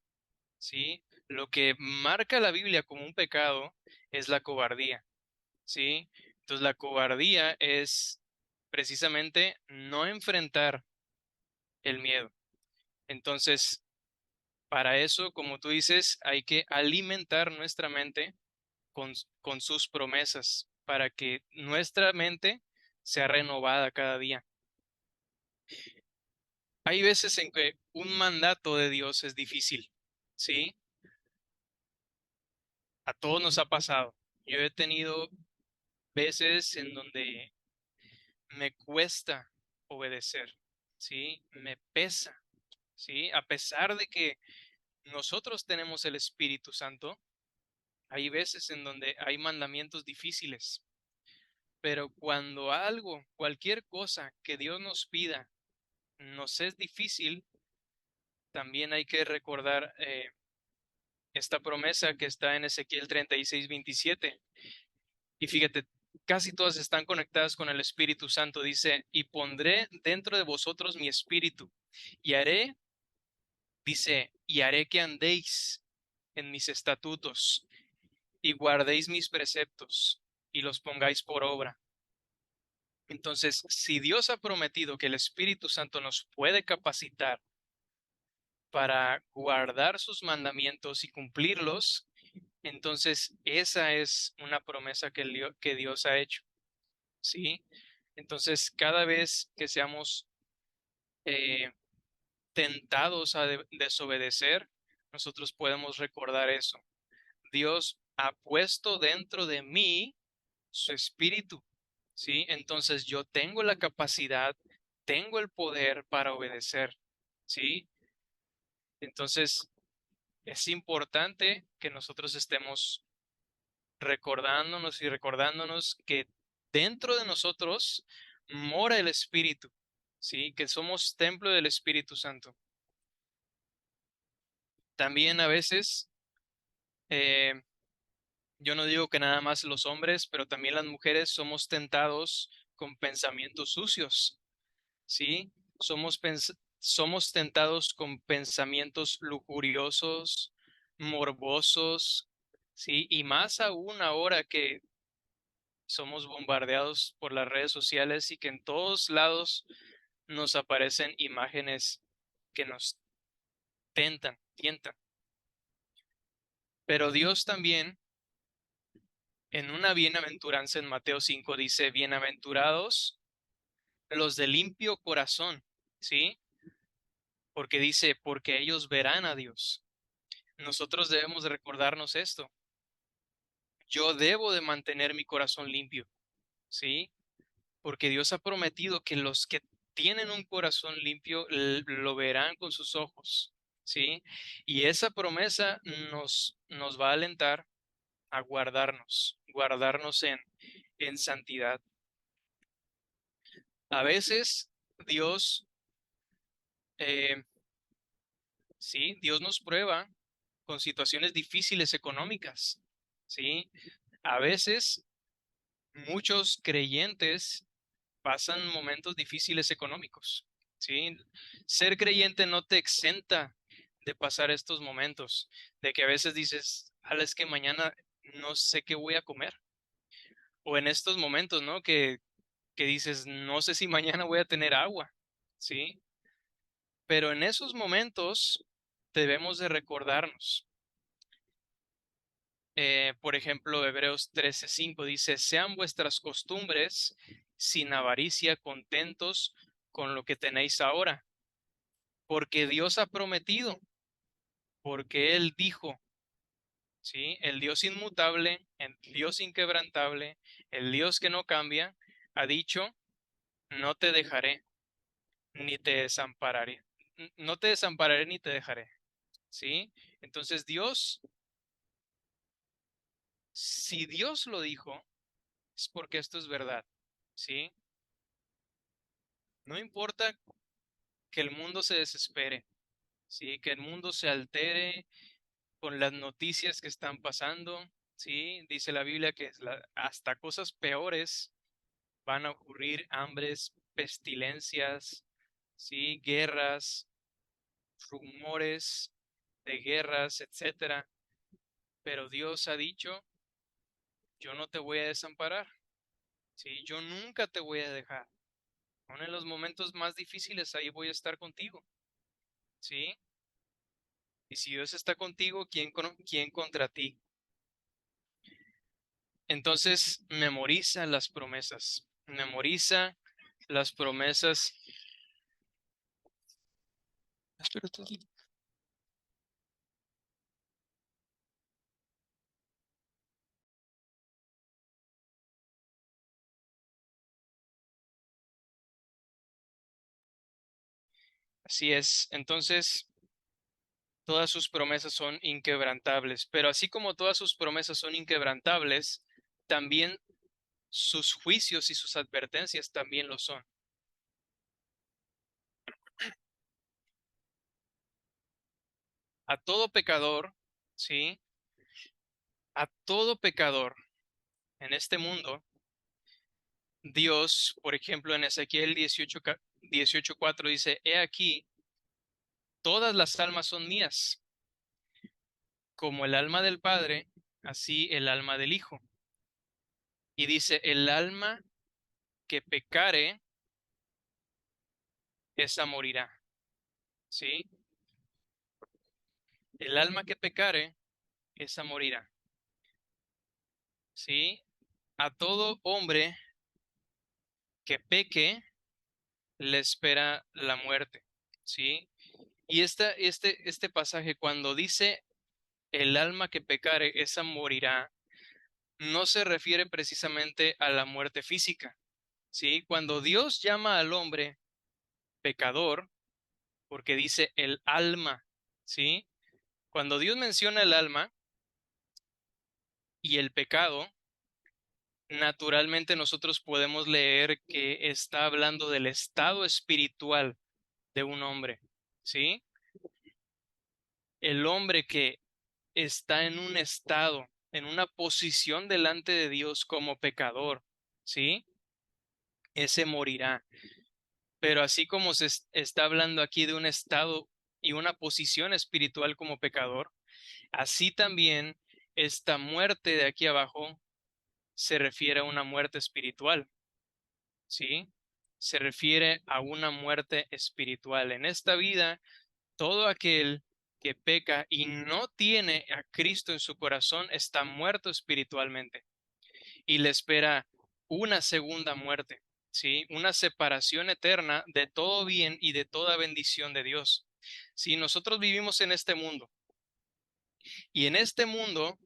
Speaker 1: ¿sí? Lo que marca la Biblia como un pecado es la cobardía, ¿sí? Entonces la cobardía es precisamente no enfrentar el miedo. Entonces, para eso, como tú dices, hay que alimentar nuestra mente con sus promesas para que nuestra mente sea renovada cada día. Hay veces en que un mandato de Dios es difícil, ¿sí? A todos nos ha pasado. Yo he tenido veces en donde me cuesta obedecer, ¿sí? Me pesa, ¿sí? A pesar de que nosotros tenemos el Espíritu Santo, hay veces en donde hay mandamientos difíciles, pero cuando algo, cualquier cosa que Dios nos pida, nos es difícil, también hay que recordar esta promesa que está en Ezequiel 36:27. Y fíjate, casi todas están conectadas con el Espíritu Santo. Dice, y pondré dentro de vosotros mi espíritu, y haré, dice, y haré que andéis en mis estatutos, y guardéis mis preceptos, y los pongáis por obra. Entonces, si Dios ha prometido que el Espíritu Santo nos puede capacitar para guardar sus mandamientos y cumplirlos, entonces esa es una promesa que Dios ha hecho, ¿sí? Entonces, cada vez que seamos tentados a desobedecer, nosotros podemos recordar eso. Dios ha puesto dentro de mí su espíritu, ¿sí? Entonces yo tengo la capacidad, tengo el poder para obedecer, ¿sí? Entonces es importante que nosotros estemos recordándonos que dentro de nosotros mora el Espíritu, ¿sí? Que somos templo del Espíritu Santo. También a veces, eh, yo no digo que nada más los hombres, pero también las mujeres somos tentados con pensamientos sucios, ¿sí? Somos tentados con pensamientos lujuriosos, morbosos, ¿sí? Y más aún ahora que somos bombardeados por las redes sociales y que en todos lados nos aparecen imágenes que nos tientan. Pero Dios también, en una bienaventuranza en Mateo 5, dice, bienaventurados los de limpio corazón, ¿sí? Porque dice, porque ellos verán a Dios. Nosotros debemos de recordarnos esto. Yo debo de mantener mi corazón limpio, ¿sí? Porque Dios ha prometido que los que tienen un corazón limpio lo verán con sus ojos, ¿sí? Y esa promesa nos va a alentar a guardarnos en santidad. A veces Dios, eh, sí, Dios nos prueba con situaciones difíciles económicas, ¿sí? A veces muchos creyentes pasan momentos difíciles económicos, ¿sí? Ser creyente no te exenta de pasar estos momentos, de que a veces dices, es que mañana no sé qué voy a comer. O en estos momentos, ¿no? Que dices, no sé si mañana voy a tener agua, ¿sí? Pero en esos momentos debemos de recordarnos Por ejemplo, Hebreos 13:5 dice, sean vuestras costumbres sin avaricia, contentos con lo que tenéis ahora, porque Dios ha prometido, porque Él dijo, ¿sí? El Dios inmutable, el Dios inquebrantable, el Dios que no cambia, ha dicho, no te dejaré, ni te desampararé. No te desampararé ni te dejaré, ¿sí? Entonces Dios, si Dios lo dijo, es porque esto es verdad, ¿sí? No importa que el mundo se desespere, ¿sí? Que el mundo se altere con las noticias que están pasando, ¿sí? Dice la Biblia que hasta cosas peores van a ocurrir, hambres, pestilencias, ¿sí? Guerras, rumores de guerras, etcétera. Pero Dios ha dicho, yo no te voy a desamparar, ¿sí? Yo nunca te voy a dejar. Aún en los momentos más difíciles, ahí voy a estar contigo, ¿sí? Y si Dios está contigo, ¿quién contra ti? Entonces, memoriza las promesas. Memoriza las promesas. Así es. Entonces, todas sus promesas son inquebrantables. Pero así como todas sus promesas son inquebrantables, también sus juicios y sus advertencias también lo son. A todo pecador, ¿sí? A todo pecador en este mundo, Dios, por ejemplo, en Ezequiel 18:4 dice, he aquí, todas las almas son mías, como el alma del Padre, así el alma del Hijo. Y dice, el alma que pecare, esa morirá, ¿sí? El alma que pecare, esa morirá, ¿sí? A todo hombre que peque, le espera la muerte, ¿sí? Y este pasaje, cuando dice el alma que pecare, esa morirá, no se refiere precisamente a la muerte física, ¿sí? Cuando Dios llama al hombre pecador, porque dice el alma, ¿sí? Cuando Dios menciona el alma y el pecado, naturalmente nosotros podemos leer que está hablando del estado espiritual de un hombre, ¿sí? El hombre que está en un estado, en una posición delante de Dios como pecador, ¿sí? Ese morirá. Pero así como está hablando aquí de un estado y una posición espiritual como pecador, así también esta muerte de aquí abajo se refiere a una muerte espiritual, ¿sí? Se refiere a una muerte espiritual. En esta vida, todo aquel que peca y no tiene a Cristo en su corazón está muerto espiritualmente y le espera una segunda muerte, ¿sí? Una separación eterna de todo bien y de toda bendición de Dios. Si nosotros vivimos en este mundo y en este mundo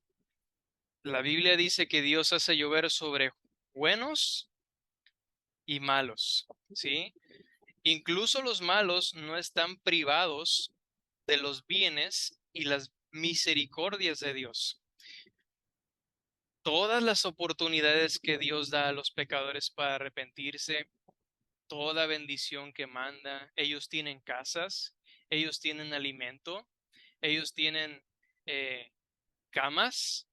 Speaker 1: la Biblia dice que Dios hace llover sobre buenos y malos, ¿sí? Incluso los malos no están privados de los bienes y las misericordias de Dios. Todas las oportunidades que Dios da a los pecadores para arrepentirse, toda bendición que manda, ellos tienen casas, ellos tienen alimento, ellos tienen camas,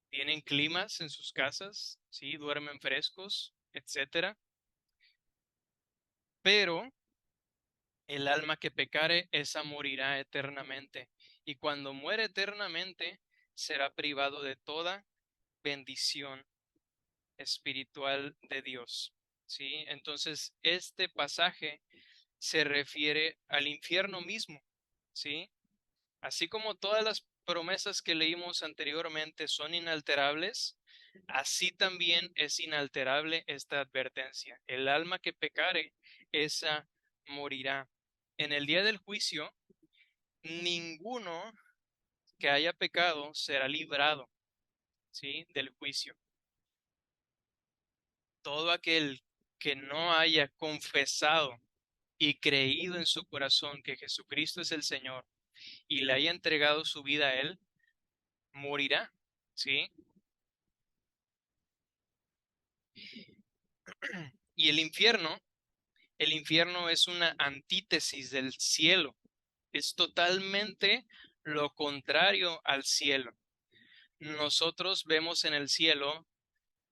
Speaker 1: tienen climas en sus casas, sí, duermen frescos, etcétera. Pero el alma que pecare, esa morirá eternamente. Y cuando muere eternamente, será privado de toda bendición espiritual de Dios. ¿Sí? Entonces, este pasaje se refiere al infierno mismo. ¿Sí? Así como todas las promesas que leímos anteriormente son inalterables, así también es inalterable esta advertencia. El alma que pecare, esa morirá. En el día del juicio, ninguno que haya pecado será librado, ¿sí?, del juicio. Todo aquel que no haya confesado y creído en su corazón que Jesucristo es el Señor y le haya entregado su vida a Él, morirá, ¿sí? Y el infierno es una antítesis del cielo, es totalmente lo contrario al cielo. Nosotros vemos en el cielo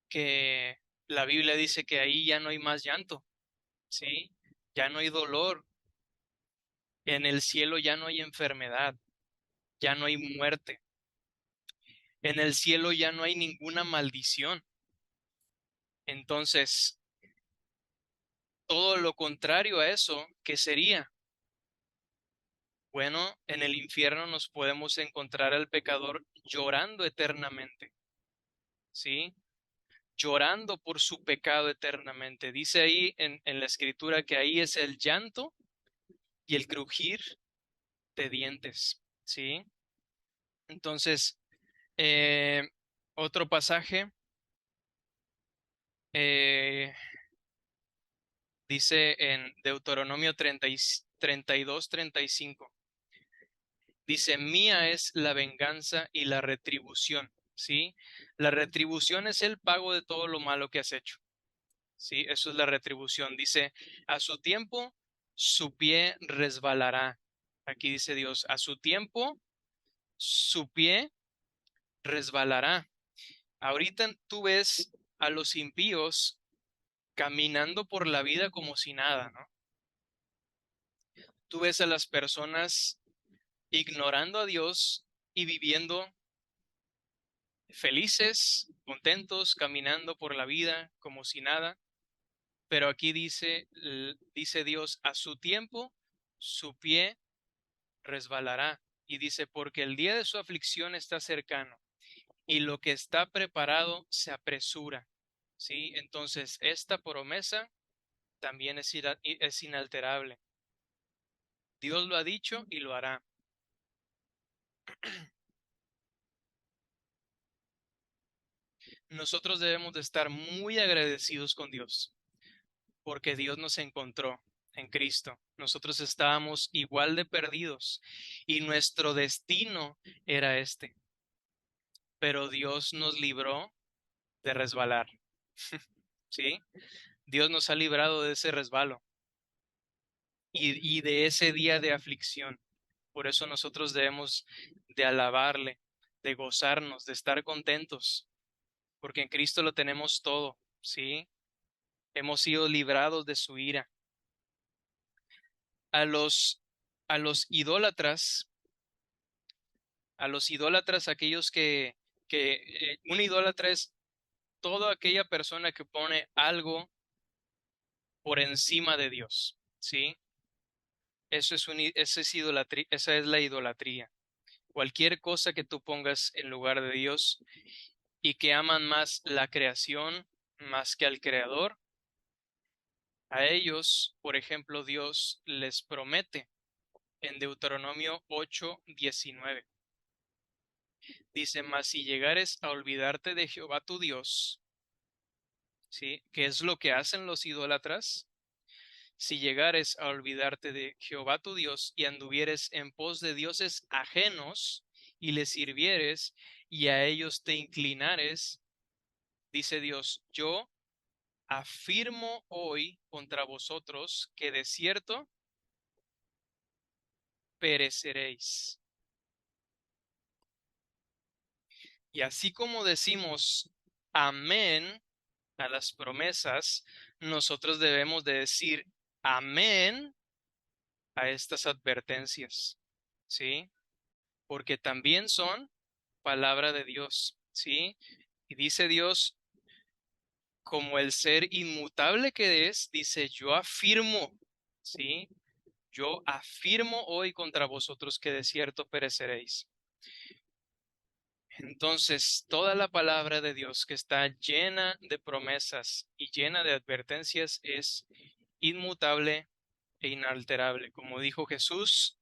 Speaker 1: que la Biblia dice que ahí ya no hay más llanto, ¿sí? Ya no hay dolor. En el cielo ya no hay enfermedad, ya no hay muerte. En el cielo ya no hay ninguna maldición. Entonces, todo lo contrario a eso, ¿qué sería? Bueno, en el infierno nos podemos encontrar al pecador llorando eternamente, ¿sí? Llorando por su pecado eternamente. Dice ahí en la escritura que ahí es el llanto y el crujir de dientes, ¿sí? Entonces, otro pasaje dice en Deuteronomio 32-35. Dice, mía es la venganza y la retribución, ¿sí? La retribución es el pago de todo lo malo que has hecho, ¿sí? Eso es la retribución. Dice, a su tiempo su pie resbalará. Aquí dice Dios, a su tiempo su pie resbalará. Ahorita tú ves a los impíos caminando por la vida como si nada, ¿no? Tú ves a las personas ignorando a Dios y viviendo felices, contentos, caminando por la vida como si nada. Pero aquí dice Dios, a su tiempo su pie resbalará. Y dice, porque el día de su aflicción está cercano y lo que está preparado se apresura. ¿Sí? Entonces, esta promesa también es inalterable. Dios lo ha dicho y lo hará. Nosotros debemos de estar muy agradecidos con Dios, porque Dios nos encontró en Cristo. Nosotros estábamos igual de perdidos y nuestro destino era este, pero Dios nos libró de resbalar. ¿Sí? Dios nos ha librado de ese resbalo y de ese día de aflicción. Por eso nosotros debemos de alabarle, de gozarnos, de estar contentos, porque en Cristo lo tenemos todo, ¿sí? Hemos sido librados de su ira. A los idólatras, aquellos un idólatra es toda aquella persona que pone algo por encima de Dios, ¿sí? Eso es idolatría, esa es la idolatría. Cualquier cosa que tú pongas en lugar de Dios y que aman más la creación más que al Creador, a ellos, por ejemplo, Dios les promete en Deuteronomio 8:19. Dice, mas si llegares a olvidarte de Jehová tu Dios, ¿sí? ¿Qué es lo que hacen los idólatras? Si llegares a olvidarte de Jehová tu Dios y anduvieres en pos de dioses ajenos y les sirvieres y a ellos te inclinares, dice Dios, yo afirmo hoy contra vosotros que de cierto pereceréis. Y así como decimos amén a las promesas, nosotros debemos de decir amén a estas advertencias, ¿sí? Porque también son palabra de Dios, ¿sí? Y dice Dios, como el ser inmutable que es, dice, yo afirmo, ¿sí? Yo afirmo hoy contra vosotros que de cierto pereceréis. Entonces, toda la palabra de Dios que está llena de promesas y llena de advertencias es inmutable e inalterable. Como dijo Jesús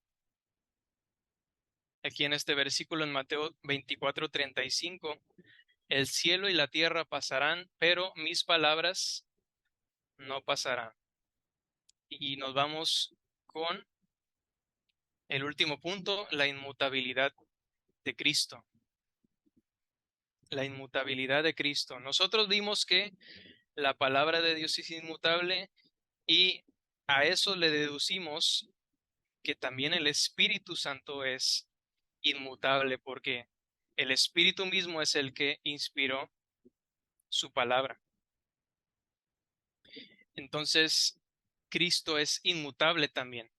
Speaker 1: aquí en este versículo en Mateo 24:35, el cielo y la tierra pasarán, pero mis palabras no pasarán. Y nos vamos con el último punto, la inmutabilidad de Cristo. La inmutabilidad de Cristo. Nosotros vimos que la palabra de Dios es inmutable y a eso le deducimos que también el Espíritu Santo es inmutable porque el Espíritu mismo es el que inspiró su palabra. Entonces, Cristo es inmutable también.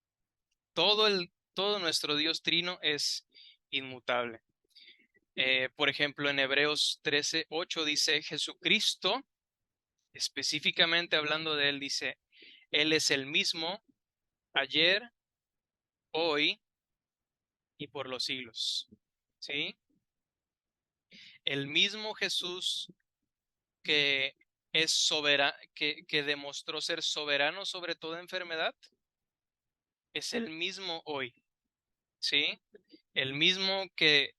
Speaker 1: Todo nuestro Dios trino es inmutable. Por ejemplo, en Hebreos 13:8 dice, Jesucristo, específicamente hablando de él, dice, Él es el mismo ayer, hoy y por los siglos. ¿Sí? El mismo Jesús que es que demostró ser soberano sobre toda enfermedad, es el mismo hoy. ¿Sí? El mismo que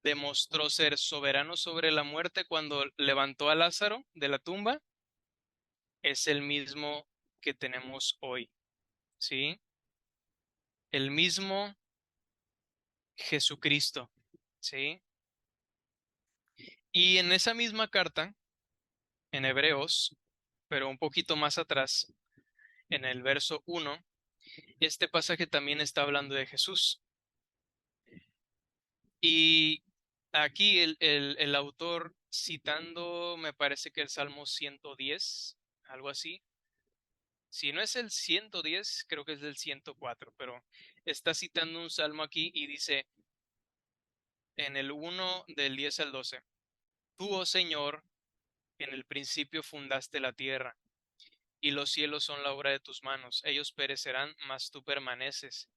Speaker 1: demostró ser soberano sobre la muerte cuando levantó a Lázaro de la tumba, es el mismo que tenemos hoy. ¿Sí? El mismo Jesucristo. ¿Sí? Y en esa misma carta, en Hebreos, pero un poquito más atrás, en el verso 1, este pasaje también está hablando de Jesús. Y aquí el autor citando, me parece que el Salmo 110, algo así. Si no es el 110, creo que es del 104, pero está citando un salmo aquí y dice en el 1 del 10 al 12, Tú, oh Señor, en el principio fundaste la tierra, y los cielos son la obra de tus manos. Ellos perecerán, mas tú permaneces.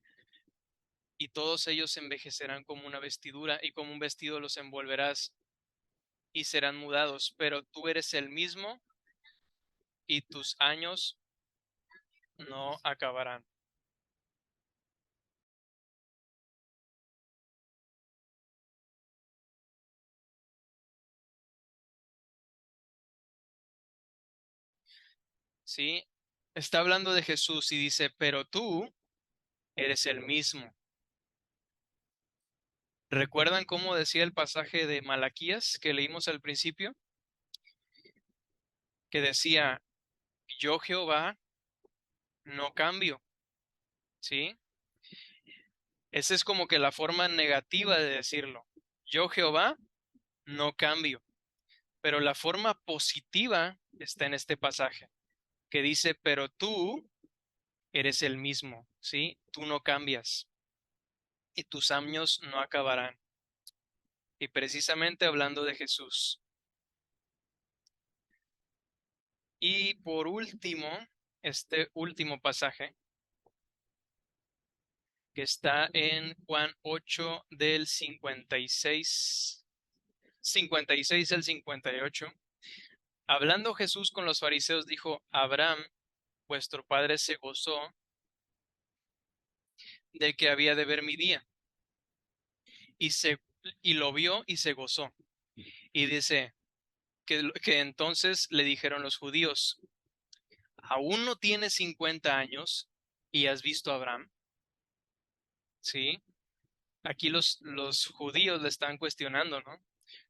Speaker 1: Y todos ellos envejecerán como una vestidura, y como un vestido los envolverás, y serán mudados. Pero tú eres el mismo, y tus años no acabarán. ¿Sí? Está hablando de Jesús y dice, pero tú eres el mismo. ¿Recuerdan cómo decía el pasaje de Malaquías que leímos al principio? Que decía, yo Jehová no cambio, ¿sí? Esa es como que la forma negativa de decirlo. Yo Jehová no cambio. Pero la forma positiva está en este pasaje, que dice, pero tú eres el mismo, ¿sí? Tú no cambias y tus años no acabarán. Y precisamente hablando de Jesús. Y por último, este último pasaje que está en Juan 8 del 56 al 58. Hablando Jesús con los fariseos, dijo, Abraham, vuestro padre, se gozó de que había de ver mi día, y, y lo vio y se gozó. Y dice que entonces le dijeron los judíos, ¿aún no tienes 50 años y has visto a Abraham? ¿Sí? Aquí los judíos le están cuestionando, ¿no?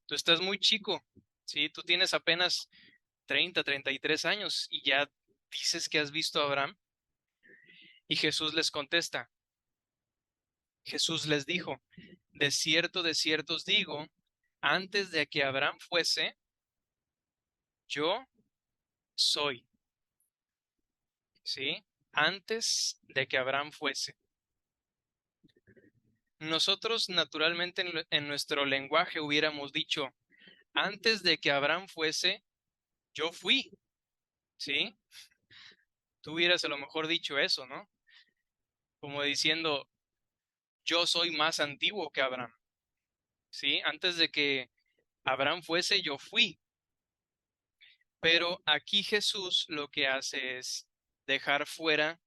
Speaker 1: Tú estás muy chico, ¿sí? Tú tienes apenas 33 años y ya dices que has visto a Abraham. Y Jesús les contesta. Jesús les dijo, de cierto os digo, antes de que Abraham fuese, yo soy. ¿Sí? Antes de que Abraham fuese. Nosotros naturalmente en nuestro lenguaje hubiéramos dicho, antes de que Abraham fuese, yo fui. ¿Sí? Tú hubieras a lo mejor dicho eso, ¿no? Como diciendo, yo soy más antiguo que Abraham. ¿sí? Antes de que Abraham fuese, yo fui. Pero aquí Jesús lo que hace es dejar fuera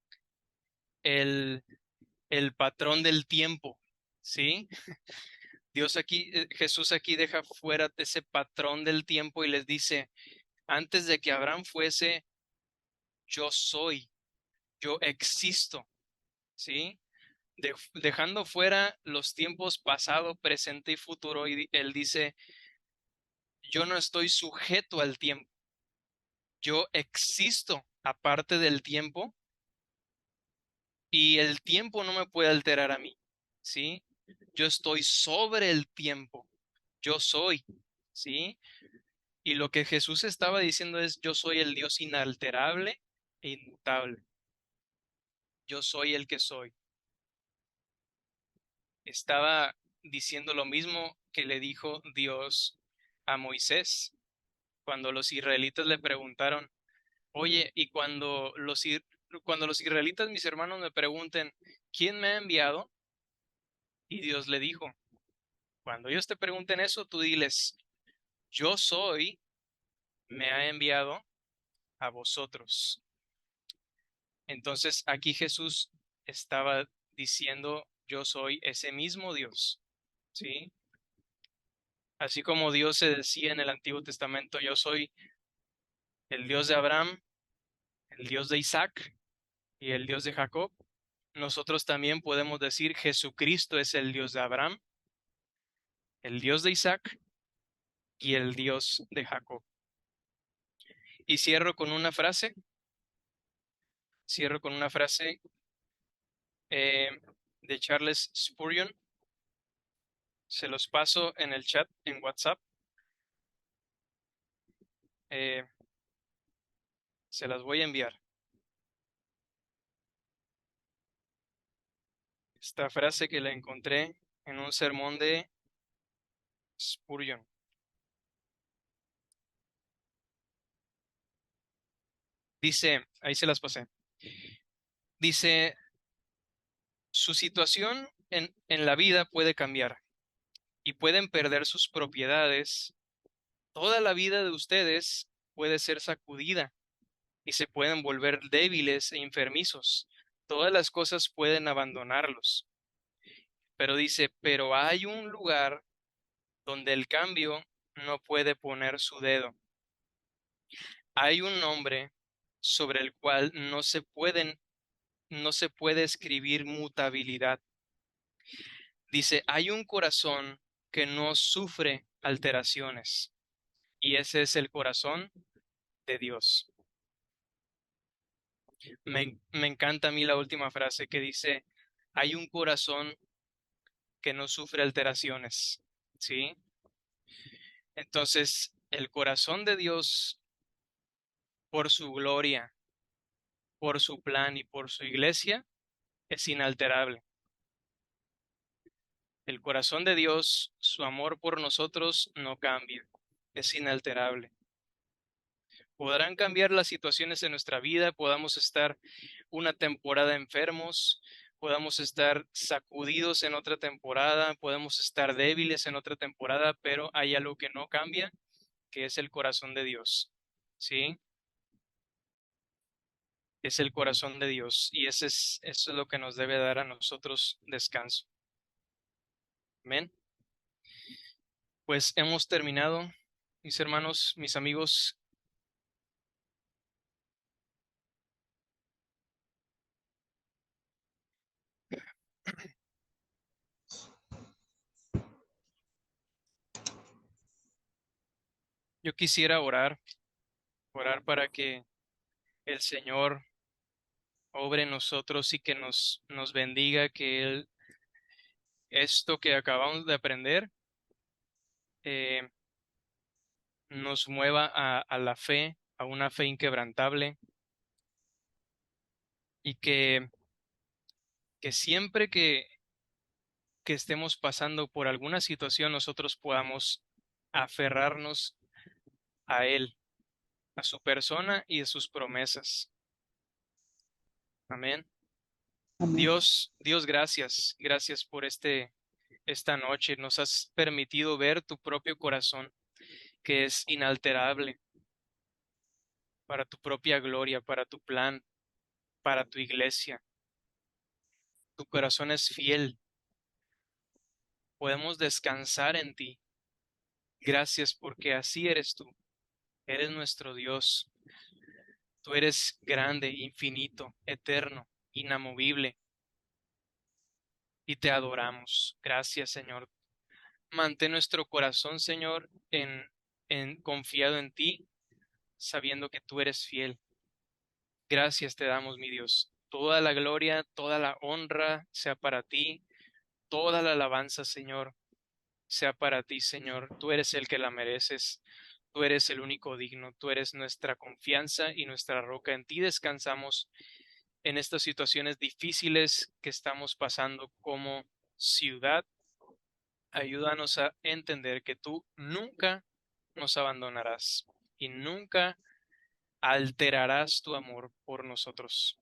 Speaker 1: el, el patrón del tiempo, ¿sí? Jesús aquí deja fuera ese patrón del tiempo y les dice, antes de que Abraham fuese, yo soy, yo existo, ¿sí? Dejando fuera los tiempos pasado, presente y futuro, y él dice, yo no estoy sujeto al tiempo, yo existo aparte del tiempo y el tiempo no me puede alterar a mí, ¿sí? Yo estoy sobre el tiempo, yo soy, ¿sí? Y lo que Jesús estaba diciendo es, yo soy el Dios inalterable e inmutable, yo soy el que soy. Estaba diciendo lo mismo que le dijo Dios a Moisés cuando los israelitas le preguntaron, oye, y cuando los israelitas, mis hermanos, me pregunten, ¿quién me ha enviado? Y Dios le dijo, cuando ellos te pregunten eso, tú diles, yo soy, me ha enviado a vosotros. Entonces aquí Jesús estaba diciendo, yo soy ese mismo Dios, ¿sí? Así como Dios se decía en el Antiguo Testamento, yo soy el Dios de Abraham, el Dios de Isaac y el Dios de Jacob. Nosotros también podemos decir Jesucristo es el Dios de Abraham, el Dios de Isaac y el Dios de Jacob. Y cierro con una frase eh, de Charles Spurgeon. Se los paso en el chat en WhatsApp. Eh, se las voy a enviar. Esta frase que la encontré en un sermón de Spurgeon. Dice, ahí se las pasé. Dice, su situación en la vida puede cambiar y pueden perder sus propiedades. Toda la vida de ustedes puede ser sacudida y se pueden volver débiles e enfermizos. Todas las cosas pueden abandonarlos. Pero dice, pero hay un lugar donde el cambio no puede poner su dedo. Hay un nombre sobre el cual no se puede escribir mutabilidad. Dice, hay un corazón que no sufre alteraciones y ese es el corazón de Dios. Me encanta a mí la última frase que dice, hay un corazón que no sufre alteraciones, ¿sí? Entonces, el corazón de Dios, por su gloria, por su plan y por su iglesia, es inalterable. El corazón de Dios, su amor por nosotros no cambia, es inalterable. Podrán cambiar las situaciones en nuestra vida, podamos estar una temporada enfermos, podamos estar sacudidos en otra temporada, podemos estar débiles en otra temporada, pero hay algo que no cambia, que es el corazón de Dios. ¿Sí? Es el corazón de Dios y eso es lo que nos debe dar a nosotros descanso. Amén. Pues hemos terminado, mis hermanos, mis amigos. Yo quisiera orar para que el Señor obre en nosotros y que nos bendiga, que esto que acabamos de aprender eh, nos mueva a la fe, a una fe inquebrantable y que siempre que estemos pasando por alguna situación nosotros podamos aferrarnos a Él, a su persona y a sus promesas. Amén.
Speaker 6: Amén.
Speaker 1: Dios, gracias. Gracias por este esta noche. Nos has permitido ver tu propio corazón, que es inalterable, para tu propia gloria, para tu plan, para tu iglesia. Tu corazón es fiel. Podemos descansar en ti. Gracias porque así eres tú. Eres nuestro Dios. Tú eres grande, infinito, eterno, inamovible. Y te adoramos. Gracias, Señor. Mantén nuestro corazón, Señor, en confiado en ti, sabiendo que tú eres fiel. Gracias te damos, mi Dios. Toda la gloria, toda la honra sea para ti. Toda la alabanza, Señor, sea para ti, Señor. Tú eres el que la mereces. Tú eres el único digno. Tú eres nuestra confianza y nuestra roca. En ti descansamos en estas situaciones difíciles que estamos pasando como ciudad. Ayúdanos a entender que tú nunca nos abandonarás y nunca alterarás tu amor por nosotros.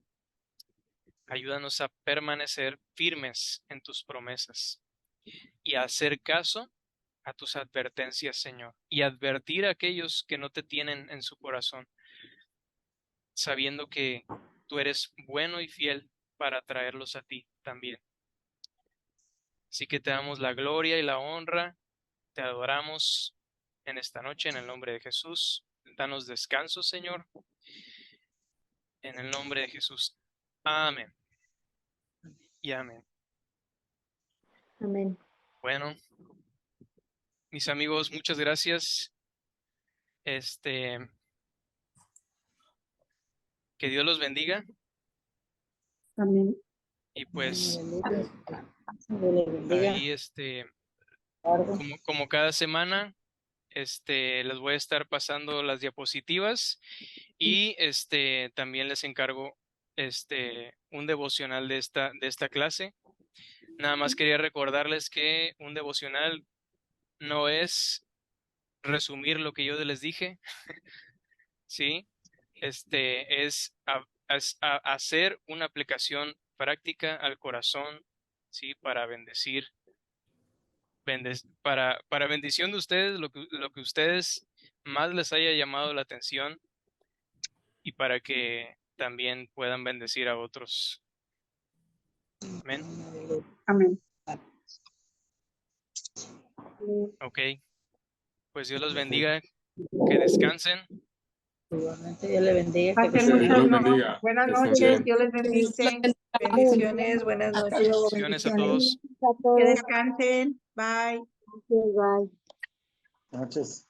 Speaker 1: Ayúdanos a permanecer firmes en tus promesas y a hacer caso a tus advertencias, Señor, y advertir a aquellos que no te tienen en su corazón, sabiendo que tú eres bueno y fiel para traerlos a ti también. Así que te damos la gloria y la honra, te adoramos en esta noche en el nombre de Jesús. Danos descanso, Señor, en el nombre de Jesús. Amén. Y amén.
Speaker 6: Amén.
Speaker 1: Bueno, mis amigos, muchas gracias. Que Dios los bendiga.
Speaker 2: Amén.
Speaker 1: Y pues
Speaker 2: Bendiga.
Speaker 1: ahí como cada semana les voy a estar pasando las diapositivas y también les encargo un devocional de esta clase. Nada más quería recordarles que un devocional no es resumir lo que yo les dije, ¿sí? Es hacer una aplicación práctica al corazón, ¿sí? Para bendecir, para bendición de ustedes, lo que ustedes más les haya llamado la atención y para que también puedan bendecir a otros. Amén.
Speaker 2: Amén.
Speaker 1: Ok. Pues Dios los bendiga, que descansen.
Speaker 2: Igualmente, Dios le bendiga.
Speaker 3: Pasen
Speaker 7: Dios los
Speaker 3: muchas
Speaker 7: bendiga.
Speaker 3: buenas
Speaker 7: Que estén
Speaker 3: noches,
Speaker 7: bien.
Speaker 3: Dios les bendice. Bendiciones, buenas
Speaker 9: Hasta
Speaker 3: noches.
Speaker 9: luego,
Speaker 1: Bendiciones a
Speaker 9: bendiciones.
Speaker 1: todos.
Speaker 3: Que descansen. Bye.
Speaker 6: Bye.
Speaker 5: Noches.